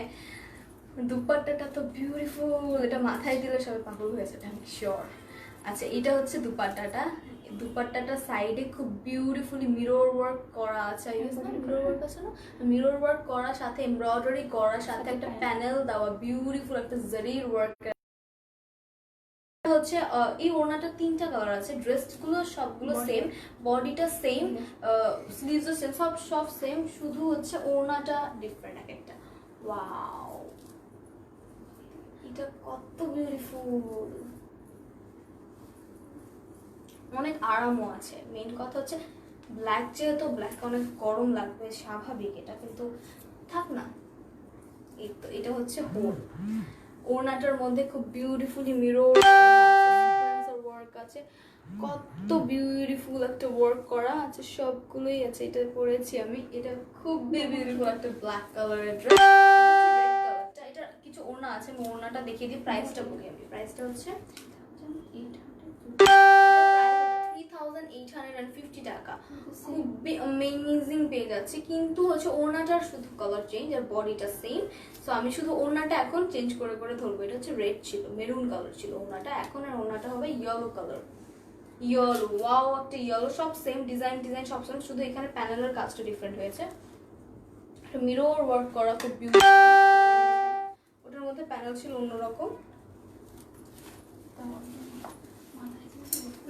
দুপাট্টাটা তো বিউটিফুল, এটা মাথায় দিলে সবাই পাগল হয়ে যাবে, আমি শিওর। আচ্ছা, এটা হচ্ছে দুপাট্টাটা সাইডে খুব বিউটিফুলি মিরর ওয়ার্ক করা আছে। মিরর ওয়ার্ক আছে না, মিরর ওয়ার্ক করা, সাথে এমব্রয়ডারি করা, সাথে একটা প্যানেল দেওয়া, বিউটিফুল একটা জারির ওয়ার্ক হচ্ছে। এই ওড়নাটা তিনটা কালার আছে, ড্রেসগুলো সবগুলো সেম, বডিটা সেম, স্লিভসও সেম, সব সেম, শুধু হচ্ছে ওড়নাটা ডিফারেন্ট এক একটা। ওয়াও, এটা কত বিউটিফুল, অনেক আরামও আছে। মেইন কথা হচ্ছে ব্ল্যাক, যেহেতু ব্ল্যাক অনেক গরম লাগবে স্বাভাবিক, এটা কিন্তু থাক না, এই তো এটা হচ্ছে হোল। ওড়নাটার মধ্যে খুব বিউটিফুলি মিরর ওয়ার্ক আছে, কত বিউটিফুল একটা ওয়ার্ক করা আছে, সবগুলোই আছে। এটা পরেছি আমি, এটা খুব বিউটিফুল একটা ব্ল্যাক কালারের ড্রেস। এটা কিছু ওড়না আছে, আমি ওড়নাটা দেখিয়ে দিই, প্রাইসটা বলি আমি। প্রাইসটা হচ্ছে 3850 টাকা, খুবই অ্যামেজিং পেয়ে যাচ্ছে। কিন্তু হচ্ছে ওড়নাটার শুধু কালার চেঞ্জ আর বডিটা সেম। সো আমি শুধু ওড়নাটা এখন চেঞ্জ করে করে ধরবো। এটা হচ্ছে রেড ছিল, মেরুন কালার ছিল ওড়নাটা, এখন আর ওড়নাটা হবে ইয়েলো কালার। ইয়েলো, ওয়াও একটা ইয়েলো, সব সেম ডিজাইন সব সেম, শুধু এখানে প্যানেলের কাজটা ডিফারেন্ট হয়েছে। একটা মিরর ওয়ার্ক করা, খুব বিউটিফুল। ওটার মধ্যে প্যানেল ছিল অন্যরকম।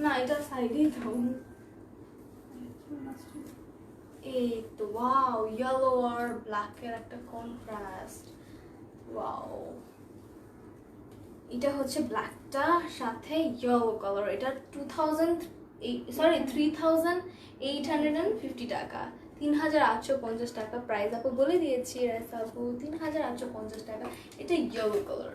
না এটা সাইডেই দাও। এই তো ওয়াও, ইয়েলো আর ব্ল্যাকের একটা কন্ট্রাস্ট, ওয়াও। এটা হচ্ছে ব্ল্যাকটা সাথে ইয়েলো কালার। এটা 3850 টাকা, 3850 টাকা প্রাইস আপু বলে দিয়েছি। রাইসা আপু 3850 টাকা। এটা yellow colour,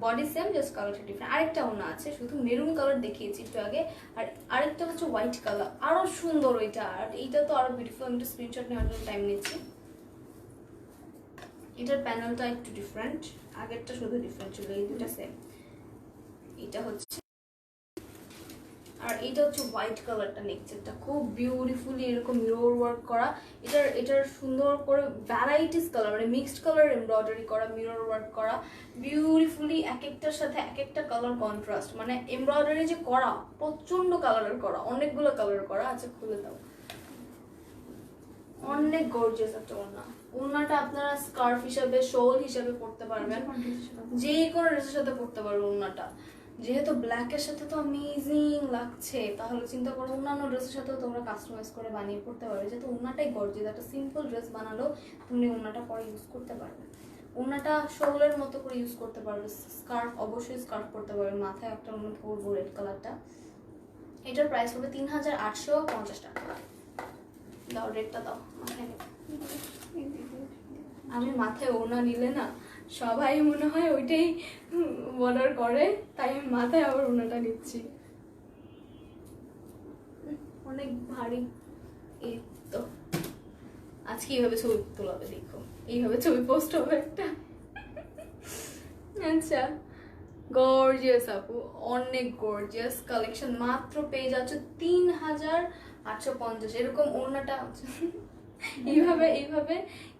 body same, just কালারটা ডিফারেন্ট। আরেকটা ওনা আছে, শুধু মেরুন কালার দেখিয়েছি একটু আগে, আর আরেকটা হচ্ছে হোয়াইট কালার, আরো সুন্দর ওইটা। আর এইটা তো আরো বিউটিফুল। আমি একটু স্ক্রিনশট নেওয়ার জন্য টাইম নিচ্ছি। এটার প্যানেলটা একটু ডিফারেন্ট, আগেরটা শুধু ডিফারেন্ট ছিল, এই দুটা সেম। এটা হচ্ছে, আর এটা হচ্ছে হোয়াইট কালারটা। নেক্সটটা খুব বিউটিফুলি এরকম মিরর ওয়ার্ক করা। এটার সুন্দর করে ভ্যারাইটিস কালার, মানে মিক্সড কালার এমব্রয়ডারি করা, মিরর ওয়ার্ক করা বিউটিফুলি, এক একটার সাথে এক একটা কালার কন্ট্রাস্ট। মানে এমব্রয়ডারি যে করা প্রচন্ড কালারের করা, অনেকগুলো কালারের করা আছে। খুলে দাও, অনেক গর্জিয়াস একটা ওড়না। ওড়নাটা আপনারা স্কার্ফ হিসাবে, শোল হিসাবে পরতে পারবেন, যে কোনো ড্রেসের সাথে পরতে পারবেন ওড়নাটা। যেহেতু ব্ল্যাকের সাথে তো অ্যামেজিং লাগছে, তাহলে চিন্তা করো অন্যান্য ড্রেসের সাথেও তোমরা কাস্টমাইজ করে বানিয়ে পড়তে পারবে। যেহেতু ওড়নাটাই গর্জিয়াস, একটা সিম্পল ড্রেস বানালেও তুমি ওড়নাটা পরে ইউজ করতে পারবে। ওড়নাটা শোলের মতো করে ইউজ করতে পারবে। স্কার্ফ, অবশ্যই স্কার্ফ পরতে পারবে। মাথায় একটা ওড়না পরবো রেড কালারটা। এটার প্রাইস হবে 3850 টাকা। দাও রেডটা দাও, মাথায় নেব। আমি মাথায় ওড়না নিলে না সবাই মনে হয় ওইটাই অর্ডার করে, তাই আমি মাথায় আবার ওড়নাটা নিচ্ছি। অনেক ভারী। এই তো আজকে এইভাবে ছবি তোলাবে, দেখো এইভাবে ছবি পোস্ট হবে একটা। আচ্ছা, গর্জিয়াস আপু, অনেক গর্জিয়াস কালেকশন। মাত্র পেয়ে যাচ্ছ 3850। এরকম ওড়নাটা এইভাবে এইভাবে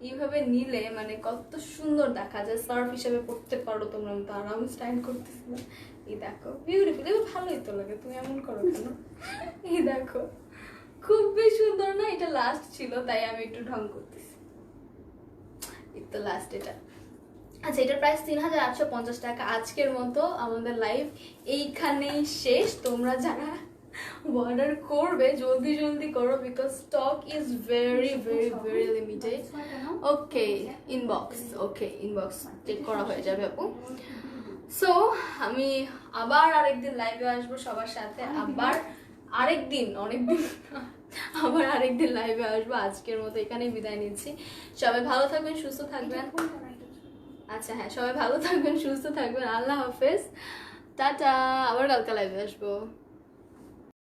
এইভাবে নিলে মানে কত সুন্দর দেখা যায়। সার্ফ হিসাবে পড়তে পারো তোমরা, তো আরাম স্টাইল করতেছিলাম। এই দেখো বিউটিফুল, এবার ভালোই তো লাগে, তুমি এমন করো কেন? এই দেখো খুবই সুন্দর না? এটা লাস্ট ছিল তাই আমি একটু ঢং করতেছি। এই তো লাস্ট এটা। আচ্ছা, এটার প্রাইস 3850 টাকা। আজকের মতো আমাদের লাইভ এইখানেই শেষ। তোমরা যারা অর্ডার করবে জলদি জলদি করো, because stock is very very very limited. Okay, inbox, okay inbox check করা হয়ে যাবে আপু। সো আমি আবার আরেকদিন লাইভে আসবো সবার সাথে, আবার আরেকদিন, অনেকদিন আবার আরেকদিন লাইভে আসবো। আজকের মতো এখানেই বিদায় নিচ্ছি। সবাই ভালো থাকবেন, সুস্থ থাকবেন। আচ্ছা হ্যাঁ, সবাই ভালো থাকবেন, সুস্থ থাকবেন। আল্লাহ হাফেজ, টাটা। আবার কালকে লাইভে আসবো।